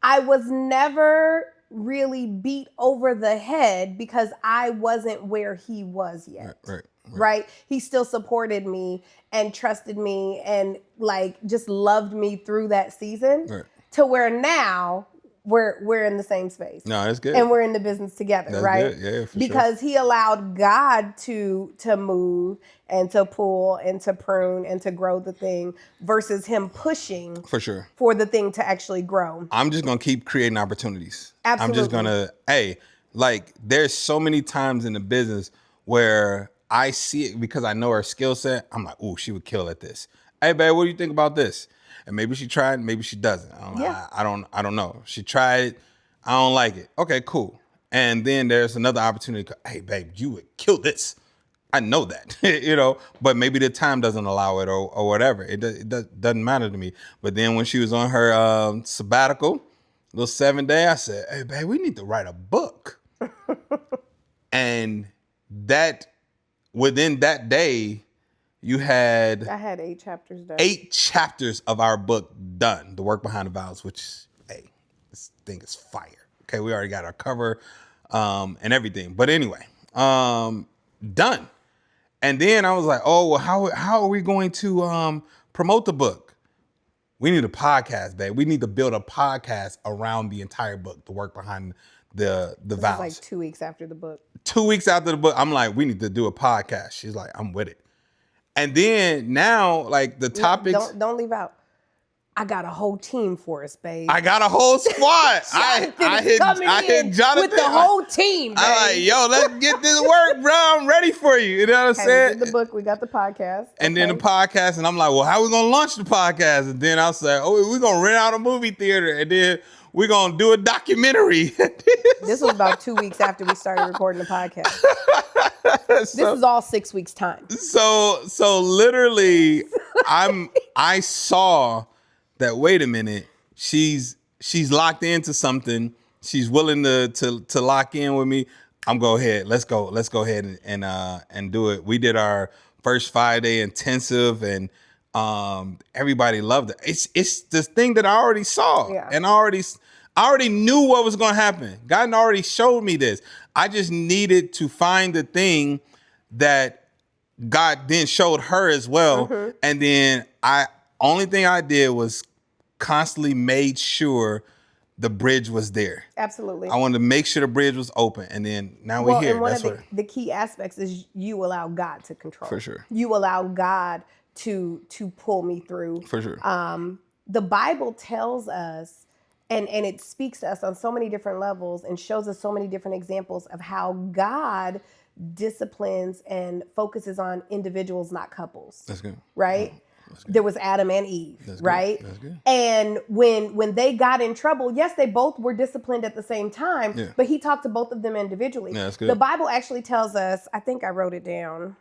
Speaker 1: I was never really beat over the head because I wasn't where he was yet. Right? He still supported me and trusted me and like just loved me through that season to where now we're in the same space.
Speaker 2: No, that's good.
Speaker 1: And we're in the business together,
Speaker 2: that's
Speaker 1: right?
Speaker 2: Good. Yeah, for
Speaker 1: because he allowed God to move and to pull and to prune and to grow the thing versus him pushing for the thing to actually grow.
Speaker 2: I'm just going to keep creating opportunities.
Speaker 1: Absolutely.
Speaker 2: I'm just going to, like there's so many times in the business where I see it because I know her skill set. I'm like, ooh, she would kill at this. Hey, babe, what do you think about this? And maybe she tried, maybe she doesn't. I don't know. She tried it. I don't like it. Okay, cool. And then there's another opportunity. Hey, babe, you would kill this. I know that, but maybe the time doesn't allow it or whatever. It doesn't matter to me. But then when she was on her sabbatical, little 7-day, I said, hey, babe, we need to write a book. And that within that day, I had 8 chapters done. 8 chapters of our book done, The Work Behind The Vows, which, this thing is fire. Okay, we already got our cover and everything. But anyway, done. And then I was like, oh, well, how are we going to promote the book? We need a podcast, babe. We need to build a podcast around the entire book, The Work Behind the Vows.
Speaker 1: Like 2 weeks after the book.
Speaker 2: 2 weeks after the book, I'm like, we need to do a podcast. She's like, I'm with it. And then now, like the topics.
Speaker 1: Don't leave out. I got a whole team for us, babe.
Speaker 2: I got a whole squad. I hit Jonathan
Speaker 1: with the whole team. Babe.
Speaker 2: I'm like, yo, let's get this work, bro. I'm ready for you. You know what I'm saying?
Speaker 1: We did the book. We got the podcast.
Speaker 2: And then the podcast. And I'm like, well, how we going to launch the podcast? And then I'll say, oh, we're going to rent out a movie theater. And then we're going to do a documentary.
Speaker 1: This was about 2 weeks after we started recording the podcast. This is all 6 weeks time.
Speaker 2: So literally, I saw that. Wait a minute, she's locked into something. She's willing to lock in with me. Let's go ahead and do it. We did our first 5-day intensive, and everybody loved it. It's this thing that I already saw, and I already knew what was going to happen. God already showed me this. I just needed to find the thing that God then showed her as well. Mm-hmm. And then only thing I did was constantly made sure the bridge was there.
Speaker 1: Absolutely.
Speaker 2: I wanted to make sure the bridge was open. And then now we're here.
Speaker 1: And one of the key aspects is you allow God to control.
Speaker 2: For sure.
Speaker 1: You allow God to pull me through.
Speaker 2: For sure.
Speaker 1: The Bible tells us, and it speaks to us on so many different levels and shows us so many different examples of how God disciplines and focuses on individuals, not couples.
Speaker 2: That's good.
Speaker 1: Right? That's good. There was Adam and Eve,
Speaker 2: That's
Speaker 1: right?
Speaker 2: Good. That's good.
Speaker 1: And when they got in trouble, yes, they both were disciplined at the same time, but he talked to both of them individually.
Speaker 2: Yeah, that's good.
Speaker 1: The Bible actually tells us, I think I wrote it down,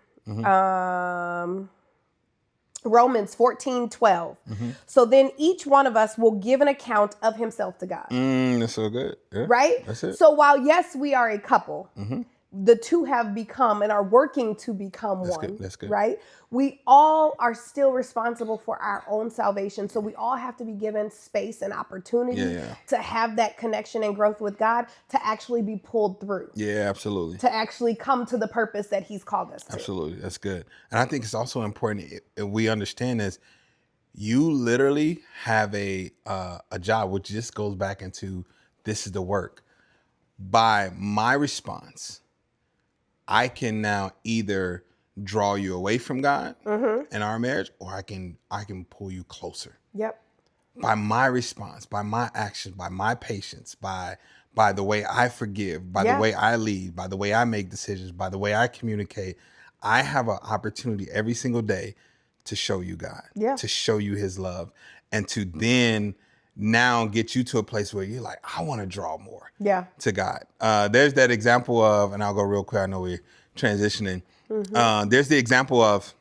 Speaker 1: Romans 14:12. Mm-hmm. So then each one of us will give an account of himself to God.
Speaker 2: That's so good. Yeah,
Speaker 1: right?
Speaker 2: That's it.
Speaker 1: So while, yes, we are a couple, the two have become and are working to become one.
Speaker 2: Good. That's good.
Speaker 1: Right? We all are still responsible for our own salvation. So we all have to be given space and opportunity to have that connection and growth with God, to actually be pulled through.
Speaker 2: Yeah, absolutely.
Speaker 1: To actually come to the purpose that he's called us to.
Speaker 2: Absolutely. That's good. And I think it's also important if we understand this, you literally have a job, which just goes back into this is the work. By my response, I can now either draw you away from God in our marriage, or I can pull you closer.
Speaker 1: Yep.
Speaker 2: By my response, by my action, by my patience, by the way I forgive, by the way I lead, by the way I make decisions, by the way I communicate, I have an opportunity every single day to show you God, to show you his love, and to then now get you to a place where you're like, I want to draw more to God. There's that example of, and I'll go real quick, I know we're transitioning. There's the example of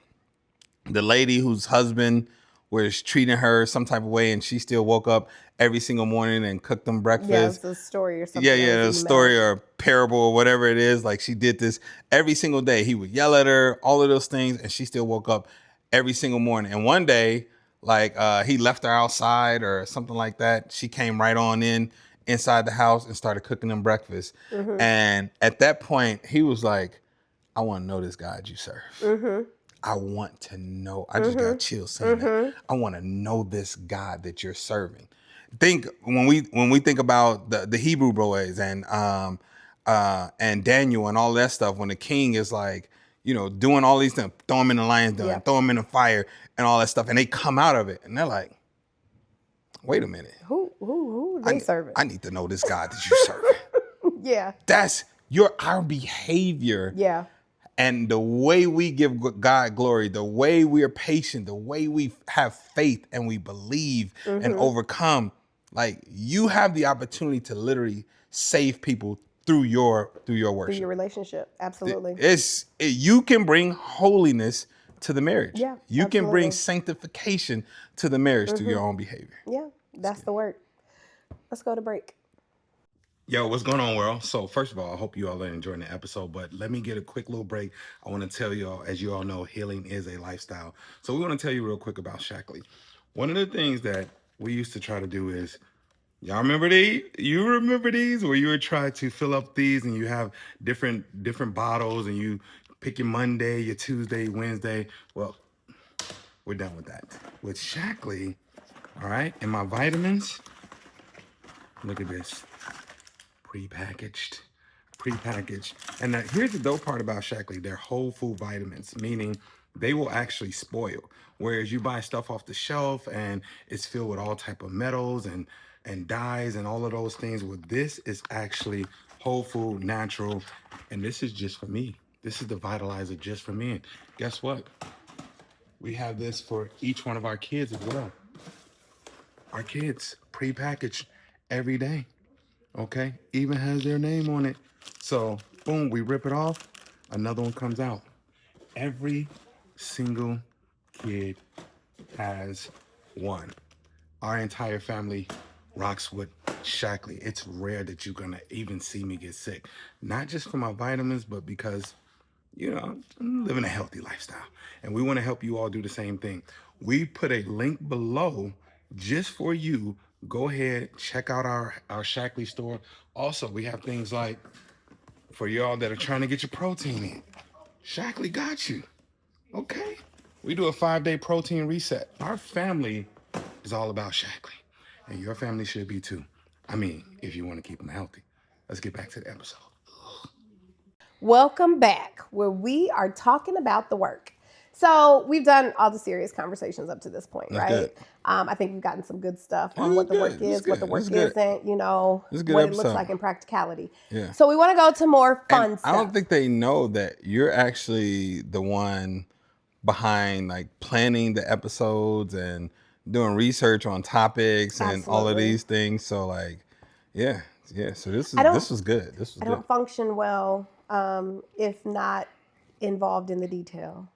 Speaker 2: the lady whose husband was treating her some type of way, and she still woke up every single morning and cooked them breakfast.
Speaker 1: Yeah, it's a story or something.
Speaker 2: Yeah, a story or a parable or whatever it is. Like, she did this every single day. He would yell at her, all of those things, and she still woke up every single morning. And one day, like, he left her outside or something like that. She came right on inside the house and started cooking them breakfast. And at that point, he was like, I want to know this God you serve. I want to know. I just got chills saying that. I want to know this God that you're serving. Think when we think about the Hebrew boys and Daniel and all that stuff, when the king is like, doing all these things, throw them in the lion's den, throw them in the fire and all that stuff, and they come out of it and they're like, wait a minute.
Speaker 1: Who they serving?
Speaker 2: I need to know this God that you're serving.
Speaker 1: Yeah.
Speaker 2: That's our behavior.
Speaker 1: Yeah.
Speaker 2: And the way we give God glory, the way we are patient, the way we have faith and we believe and overcome, like, you have the opportunity to literally save people through your worship.
Speaker 1: Through your relationship. Absolutely.
Speaker 2: You can bring holiness to the marriage.
Speaker 1: Yeah,
Speaker 2: you can bring sanctification to the marriage through your own behavior.
Speaker 1: Yeah, that's the work. Let's go to break.
Speaker 2: Yo, what's going on, world? So first of all, I hope you all are enjoying the episode, but let me get a quick little break. I want to tell you all, as you all know, healing is a lifestyle. So we want to tell you real quick about Shackley. One of the things that we used to try to do is, y'all remember these? You remember these? Where you would try to fill up these and you have different bottles and you pick your Monday, your Tuesday, Wednesday. Well, we're done with that. With Shackley, all right, and my vitamins, look at this. Prepackaged. And here's the dope part about Shackley. They're whole food vitamins, meaning they will actually spoil. Whereas you buy stuff off the shelf and it's filled with all type of metals and dyes and all of those things. Well, this is actually whole food, natural. And this is just for me. This is the vitalizer just for me. And guess what? We have this for each one of our kids as well. Our kids, prepackaged every day. Okay, even has their name on it. So boom, we rip it off, another one comes out. Every single kid has one. Our entire family rocks with Shackley. It's rare that you're gonna even see me get sick. Not just for my vitamins, but because, I'm living a healthy lifestyle. And we wanna help you all do the same thing. We put a link below just for you. Go ahead, check out our Shackley store. Also, we have things like, for y'all that are trying to get your protein in, Shackley got you, okay? We do a 5-day protein reset. Our family is all about Shackley, and your family should be too. I mean, if you want to keep them healthy. Let's get back to the episode.
Speaker 1: Welcome back, where we are talking about the work. So we've done all the serious conversations up to this point,
Speaker 2: That's
Speaker 1: right?
Speaker 2: Good.
Speaker 1: I think we've gotten some good stuff on what the work is, what the work isn't, what
Speaker 2: episode.
Speaker 1: It looks like in practicality.
Speaker 2: Yeah.
Speaker 1: So we want to go to more fun stuff.
Speaker 2: I don't think they know that you're actually the one behind, like, planning the episodes and doing research on topics and all of these things. So, like, yeah. So this was good. I
Speaker 1: don't function well if not involved in the detail.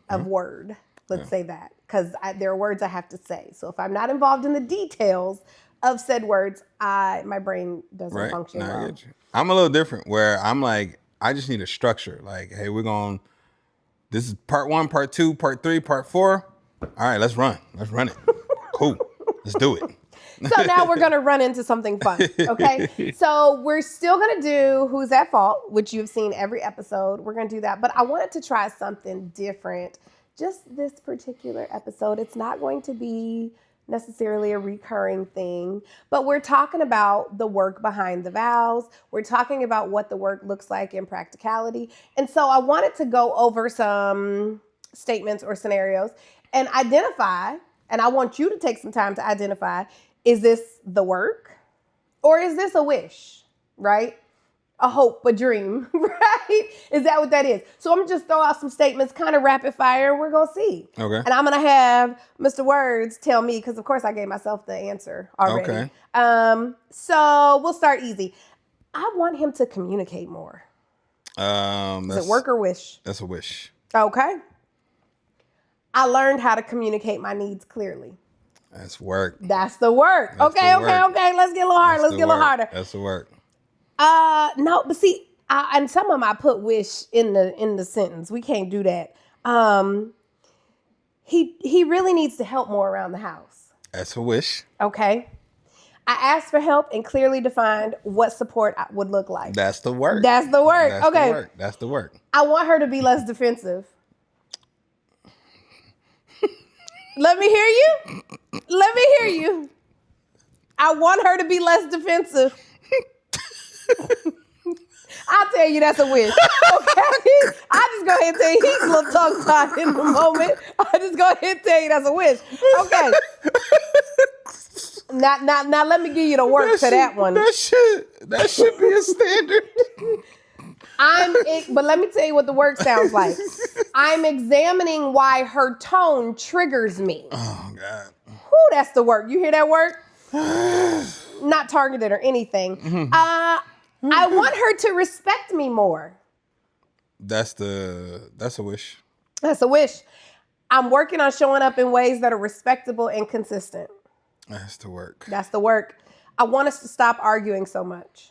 Speaker 1: Of word, let's say that, because there are words I have to say. So if I'm not involved in the details of said words, my brain doesn't function well. I get you.
Speaker 2: I'm a little different, where I'm like, I just need a structure. Like, hey, this is part 1, part 2, part 3, part 4. All right, let's run it. Cool, let's do it.
Speaker 1: So now we're going to run into something fun, okay? So we're still going to do Who's at Fault, which you've seen every episode. We're going to do that. But I wanted to try something different just this particular episode. It's not going to be necessarily a recurring thing, but we're talking about the work behind the vows. We're talking about what the work looks like in practicality. And so I wanted to go over some statements or scenarios and identify, and I want you to take some time to identify, is this the work or is this a wish, right? A hope, a dream, right? Is that what that is? So I'm going to just throw out some statements, kind of rapid fire, and we're going to see.
Speaker 2: Okay.
Speaker 1: And I'm going to have Mr. Words tell me, because of course I gave myself the answer already.
Speaker 2: Okay.
Speaker 1: So we'll start easy. I want him to communicate more. Is it work or wish?
Speaker 2: That's a wish.
Speaker 1: Okay. I learned how to communicate my needs clearly.
Speaker 2: That's work.
Speaker 1: That's the work.
Speaker 2: That's
Speaker 1: okay.
Speaker 2: the work.
Speaker 1: Okay. Let's get a little harder. Let's get a little harder.
Speaker 2: That's the work.
Speaker 1: No, but see, and some of them I put wish in the sentence. We can't do that. He really needs to help more around the house.
Speaker 2: That's a wish.
Speaker 1: Okay. I asked for help and clearly defined what support would look like.
Speaker 2: That's the work.
Speaker 1: That's the work.
Speaker 2: That's
Speaker 1: okay.
Speaker 2: The work. That's the work.
Speaker 1: I want her to be less defensive. Let me hear you. Let me hear you. I want her to be less defensive. I'll tell you that's a wish. Okay? I'll just go ahead and tell you he's a little tongue-tied in the moment. I'll just go ahead and tell you that's a wish. Okay. Now let me give you the work to that one.
Speaker 2: That should be a standard.
Speaker 1: But let me tell you what the work sounds like. I'm examining why her tone triggers me.
Speaker 2: Oh, God.
Speaker 1: Whew, that's the work. You hear that work? Not targeted or anything.
Speaker 2: Mm-hmm.
Speaker 1: I want her to respect me more.
Speaker 2: That's a wish.
Speaker 1: That's a wish. I'm working on showing up in ways that are respectable and consistent.
Speaker 2: That's the work.
Speaker 1: That's the work. I want us to stop arguing so much.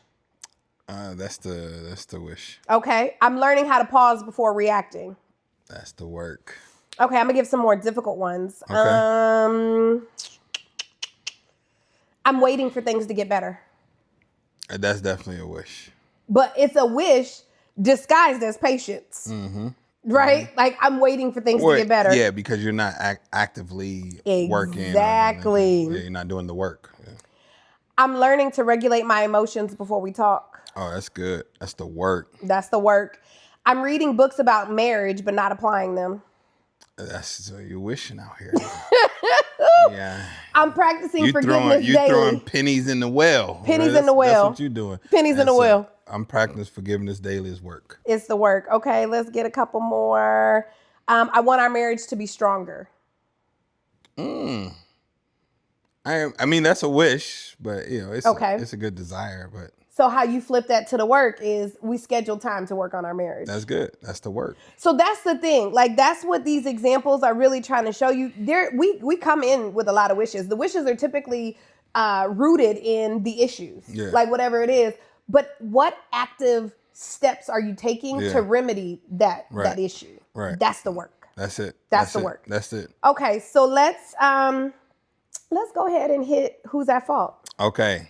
Speaker 2: That's the wish.
Speaker 1: Okay. I'm learning how to pause before reacting.
Speaker 2: That's the work.
Speaker 1: Okay, I'm gonna give some more difficult ones.
Speaker 2: Okay.
Speaker 1: I'm waiting for things to get better.
Speaker 2: That's definitely a wish.
Speaker 1: But it's a wish disguised as patience.
Speaker 2: Mm-hmm.
Speaker 1: Right? Mm-hmm. Like I'm waiting for things to get better.
Speaker 2: Yeah, because you're not actively working.
Speaker 1: Exactly.
Speaker 2: You're not doing the work. Yeah.
Speaker 1: I'm learning to regulate my emotions before we talk.
Speaker 2: Oh, that's good. That's the work.
Speaker 1: That's the work. I'm reading books about marriage, but not applying them.
Speaker 2: That's you're wishing out here. Yeah.
Speaker 1: I'm practicing forgiveness daily.
Speaker 2: You're throwing pennies in the well.
Speaker 1: Pennies in the well.
Speaker 2: That's what you're doing.
Speaker 1: Pennies in the well.
Speaker 2: I'm practicing forgiveness daily is work.
Speaker 1: It's the work. Okay, let's get a couple more. I want our marriage to be stronger.
Speaker 2: I mean, that's a wish, but it's a good desire. But
Speaker 1: so how you flip that to the work is we schedule time to work on our marriage.
Speaker 2: That's good. That's the work.
Speaker 1: So that's the thing. Like that's what these examples are really trying to show you. We come in with a lot of wishes. The wishes are typically rooted in the issues, like whatever it is. But what active steps are you taking to remedy that issue? Right. That's the work.
Speaker 2: That's it.
Speaker 1: That's the work.
Speaker 2: That's it.
Speaker 1: Okay, so let's go ahead and hit who's at fault.
Speaker 2: Okay.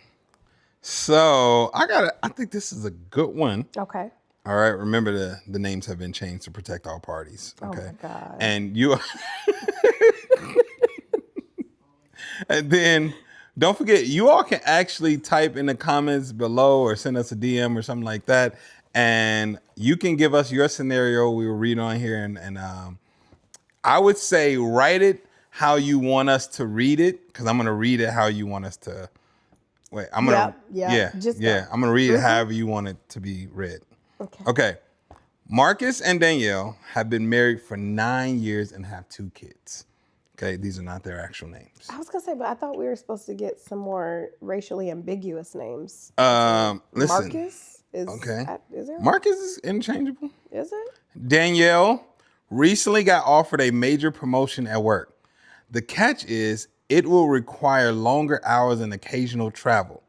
Speaker 2: So I think this is a good one.
Speaker 1: Okay.
Speaker 2: All right. Remember the names have been changed to protect all parties. Okay.
Speaker 1: Oh my God.
Speaker 2: And you and then don't forget, you all can actually type in the comments below or send us a DM or something like that. And you can give us your scenario. We will read on here. And I would say write it how you want us to read it, because I'm going to read it how you want us to. Wait, I'm going to. Yeah. I'm going to read it however you want it to be read. Okay. Marcus and Danielle have been married for 9 years and have 2 kids. Okay, these are not their actual names.
Speaker 1: I was gonna say, but I thought we were supposed to get some more racially ambiguous names.
Speaker 2: Listen,
Speaker 1: Marcus is
Speaker 2: okay.
Speaker 1: Is there?
Speaker 2: Marcus is interchangeable.
Speaker 1: Is it?
Speaker 2: Danielle recently got offered a major promotion at work. The catch is it will require longer hours and occasional travel.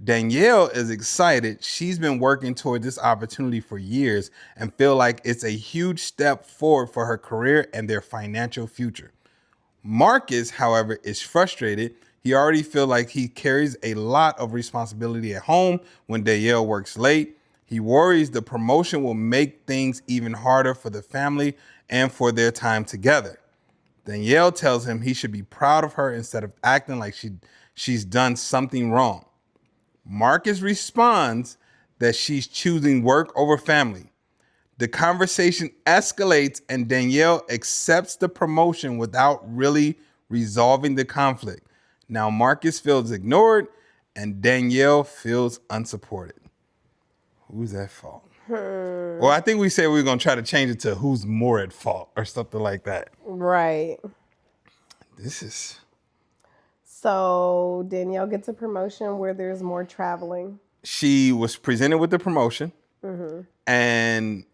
Speaker 2: Danielle is excited. She's been working toward this opportunity for years and feel like it's a huge step forward for her career and their financial future. Marcus, however, is frustrated. He already feels like he carries a lot of responsibility at home when Danielle works late. He worries the promotion will make things even harder for the family and for their time together. Danielle tells him he should be proud of her instead of acting like she's done something wrong. Marcus responds that she's choosing work over family. The conversation escalates and Danielle accepts the promotion without really resolving the conflict. Now Marcus feels ignored and Danielle feels unsupported. Who's at fault? Well, I think we said we were going to try to change it to who's more at fault or something like that.
Speaker 1: Right. So Danielle gets a promotion where there's more traveling.
Speaker 2: She was presented with the promotion.
Speaker 1: Mm-hmm.
Speaker 2: and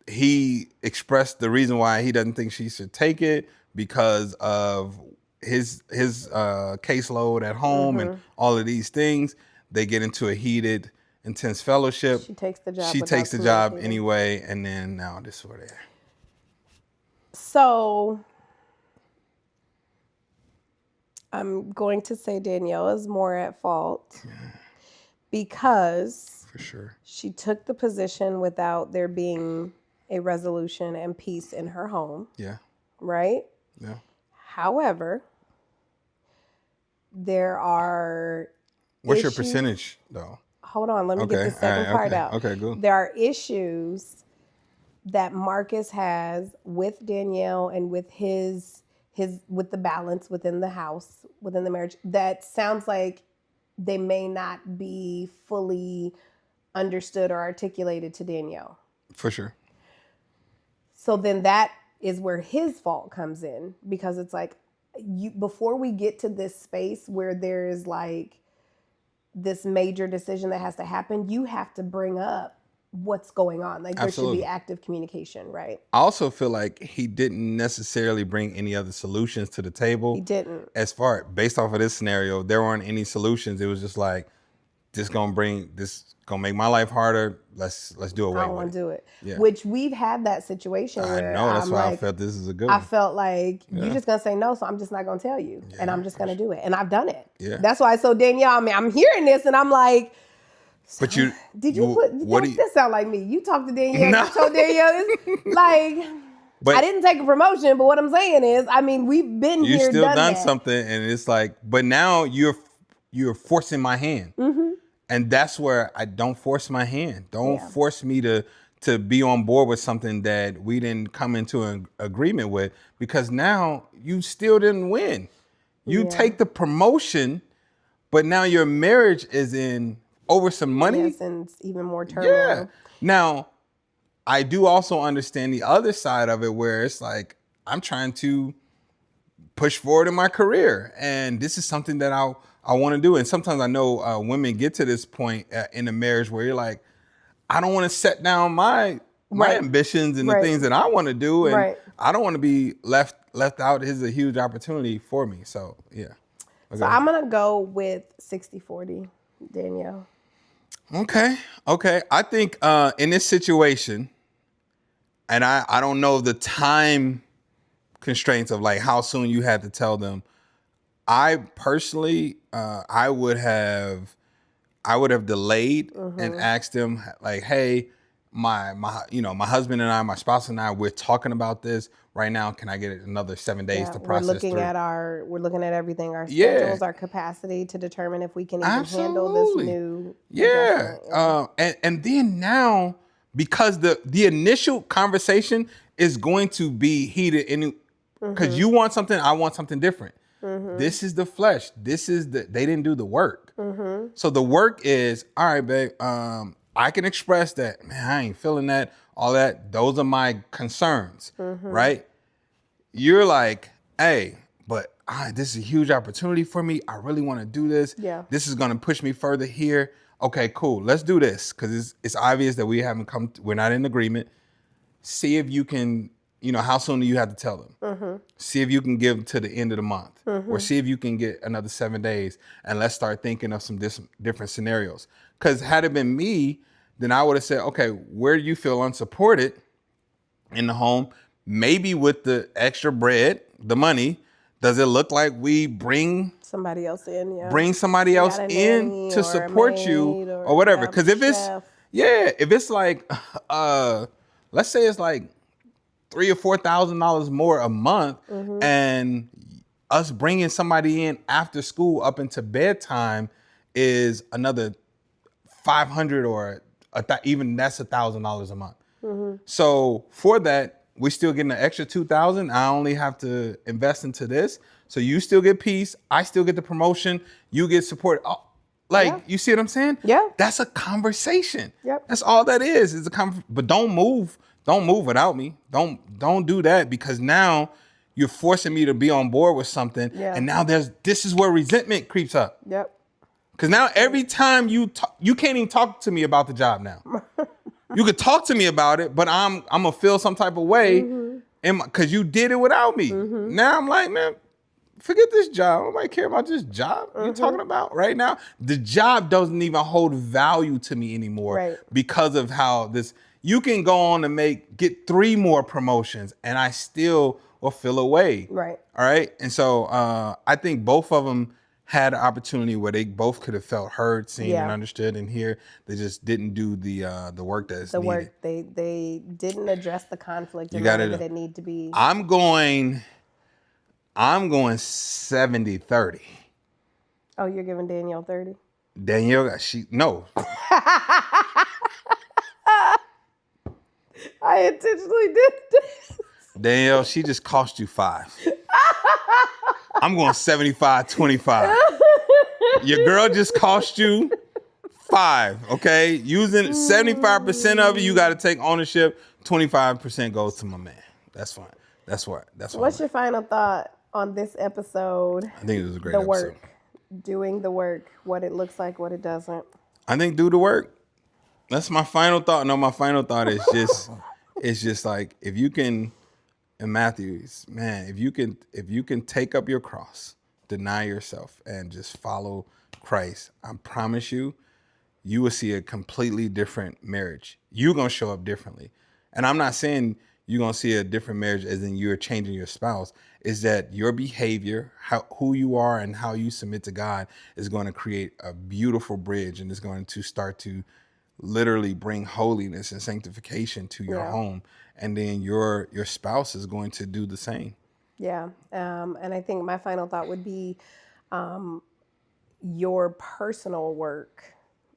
Speaker 2: he expressed the reason why he doesn't think she should take it because of his caseload at home and all of these things. They get into a heated, intense fellowship.
Speaker 1: She takes the job.
Speaker 2: She takes the job anyway, and then now this is where they are.
Speaker 1: So I'm going to say Danielle is more at fault because
Speaker 2: for sure
Speaker 1: she took the position without there being a resolution and peace in her home.
Speaker 2: Yeah.
Speaker 1: Right?
Speaker 2: Yeah.
Speaker 1: However, there are
Speaker 2: What's your percentage though?
Speaker 1: Hold on, let me get the second part out.
Speaker 2: Okay, good.
Speaker 1: There are issues that Marcus has with Danielle and with his with the balance within the house, within the marriage, that sounds like they may not be fully understood or articulated to Danielle.
Speaker 2: For sure.
Speaker 1: So then that is where his fault comes in, because it's like, before we get to this space where there's like this major decision that has to happen, you have to bring up what's going on. Like there should be active communication, right?
Speaker 2: I also feel like he didn't necessarily bring any other solutions to the table.
Speaker 1: He didn't.
Speaker 2: Based off of this scenario, there weren't any solutions. It was just like, this gonna make my life harder. Let's do away with it.
Speaker 1: I don't want to do it.
Speaker 2: Yeah.
Speaker 1: Which we've had that situation where
Speaker 2: I know, that's why I felt this is a good one.
Speaker 1: I felt like you're just gonna say no, so I'm just not gonna tell you, and I'm just gonna do it, and I've done it.
Speaker 2: Yeah.
Speaker 1: That's why. So Danielle, I mean, I'm hearing this, and I'm like,
Speaker 2: but
Speaker 1: this sound like me? You talked to Danielle. No. You told Danielle, like, but I didn't take a promotion, but what I'm saying is, I mean, we've been here,
Speaker 2: still done
Speaker 1: that.
Speaker 2: something, and it's like, but now you're forcing my hand.
Speaker 1: Mm-hmm.
Speaker 2: And that's where I don't force my hand. Don't force me to be on board with something that we didn't come into an agreement with, because now you still didn't win. You take the promotion, but now your marriage is in over some money.
Speaker 1: Yes, and it's even more turmoil.
Speaker 2: Yeah. Now, I do also understand the other side of it, where it's like, I'm trying to push forward in my career, and this is something that I want to do. And sometimes I know women get to this point in a marriage where you're like, I don't want to set down my ambitions and the things that I want to do. And I don't want to be left out. This is a huge opportunity for me. So, yeah. Okay.
Speaker 1: So I'm going to go with 60-40, Danielle.
Speaker 2: Okay. I think in this situation, and I don't know the time constraints of like how soon you had to tell them, I personally, I would have delayed and asked them like, hey, my husband and I, my spouse and I, we're talking about this right now. Can I get another 7 days to process?
Speaker 1: We're looking at everything, our schedules, our capacity to determine if we can even handle this new.
Speaker 2: And then now, because the initial conversation is going to be heated, because you want something, I want something different. Mm-hmm. This is the flesh. They didn't do the work. Mm-hmm. So the work is, all right, babe, I can express that, man, I ain't feeling that, all that. Those are my concerns, right? You're like, hey, but this is a huge opportunity for me. I really want to do this.
Speaker 1: Yeah.
Speaker 2: This is going to push me further here. Okay, cool. Let's do this, because it's obvious that we're not in agreement. See if you can, how soon do you have to tell them? Mm-hmm. See if you can give to the end of the month, or see if you can get another 7 days, and let's start thinking of some different scenarios. Because had it been me, then I would have said, okay, where do you feel unsupported in the home? Maybe with the extra bread, the money, does it look like we bring somebody else in? Yeah. Bring somebody else in to support you or whatever. Because if it's like, let's say it's like $3,000 or $4,000 more a month, and us bringing somebody in after school up into bedtime is another $500 or even that's $1,000 a month. Mm-hmm. So for that, we still getting an extra $2,000. I only have to invest into this. So you still get peace. I still get the promotion. You get support. You see what I'm saying?
Speaker 1: Yeah.
Speaker 2: That's a conversation.
Speaker 1: Yep.
Speaker 2: That's all that is a but don't move. Don't move without me. Don't do that, because now you're forcing me to be on board with something. Yeah. And now this is where resentment creeps up.
Speaker 1: Yep.
Speaker 2: Because now every time you can't even talk to me about the job now. You could talk to me about it, but I'm gonna feel some type of way, because you did it without me. Now I'm like, man, forget this job. Nobody care about this job you're talking about right now. The job doesn't even hold value to me anymore because of how this. You can go on and get 3 more promotions, and I still will feel away.
Speaker 1: Right.
Speaker 2: All right. And so I think both of them had an opportunity where they both could have felt heard, seen, and understood. And here they just didn't do the work that's needed.
Speaker 1: Work they didn't address the conflict in the way that it needed to be.
Speaker 2: I'm going 70-30.
Speaker 1: Oh, you're giving Danielle 30?
Speaker 2: Danielle, no.
Speaker 1: I intentionally did this.
Speaker 2: Danielle, she just cost you 5. I'm going 75-25. Your girl just cost you 5, okay? Using 75% of it, you got to take ownership. 25% goes to my man. That's fine. That's what.
Speaker 1: What's your final thought on this episode?
Speaker 2: I think it was a great episode.
Speaker 1: Work. Doing the work, what it looks like, what it doesn't.
Speaker 2: I think do the work. That's my final thought. No, my final thought is just, it's just like, if you can, in Matthew's, man, if you can take up your cross, deny yourself, and just follow Christ, I promise you will see a completely different marriage. You're going to show up differently. And I'm not saying you're going to see a different marriage as in you're changing your spouse. Is that your behavior, who you are and how you submit to God is going to create a beautiful bridge, and is going to start to literally bring holiness and sanctification to your home. And then your spouse is going to do the same.
Speaker 1: Yeah. And I think my final thought would be your personal work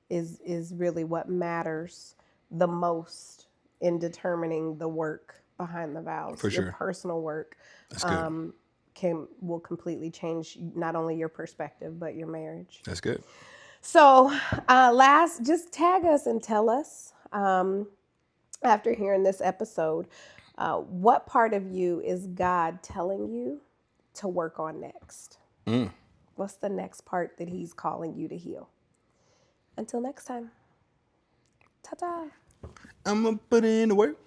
Speaker 1: is really what matters the most in determining the work behind the vows.
Speaker 2: For sure.
Speaker 1: Your personal work
Speaker 2: That's good.
Speaker 1: Will completely change not only your perspective, but your marriage.
Speaker 2: That's good.
Speaker 1: So just tag us and tell us, after hearing this episode, what part of you is God telling you to work on next? What's the next part that he's calling you to heal? Until next time. Ta-ta.
Speaker 2: I'm going to put in the work.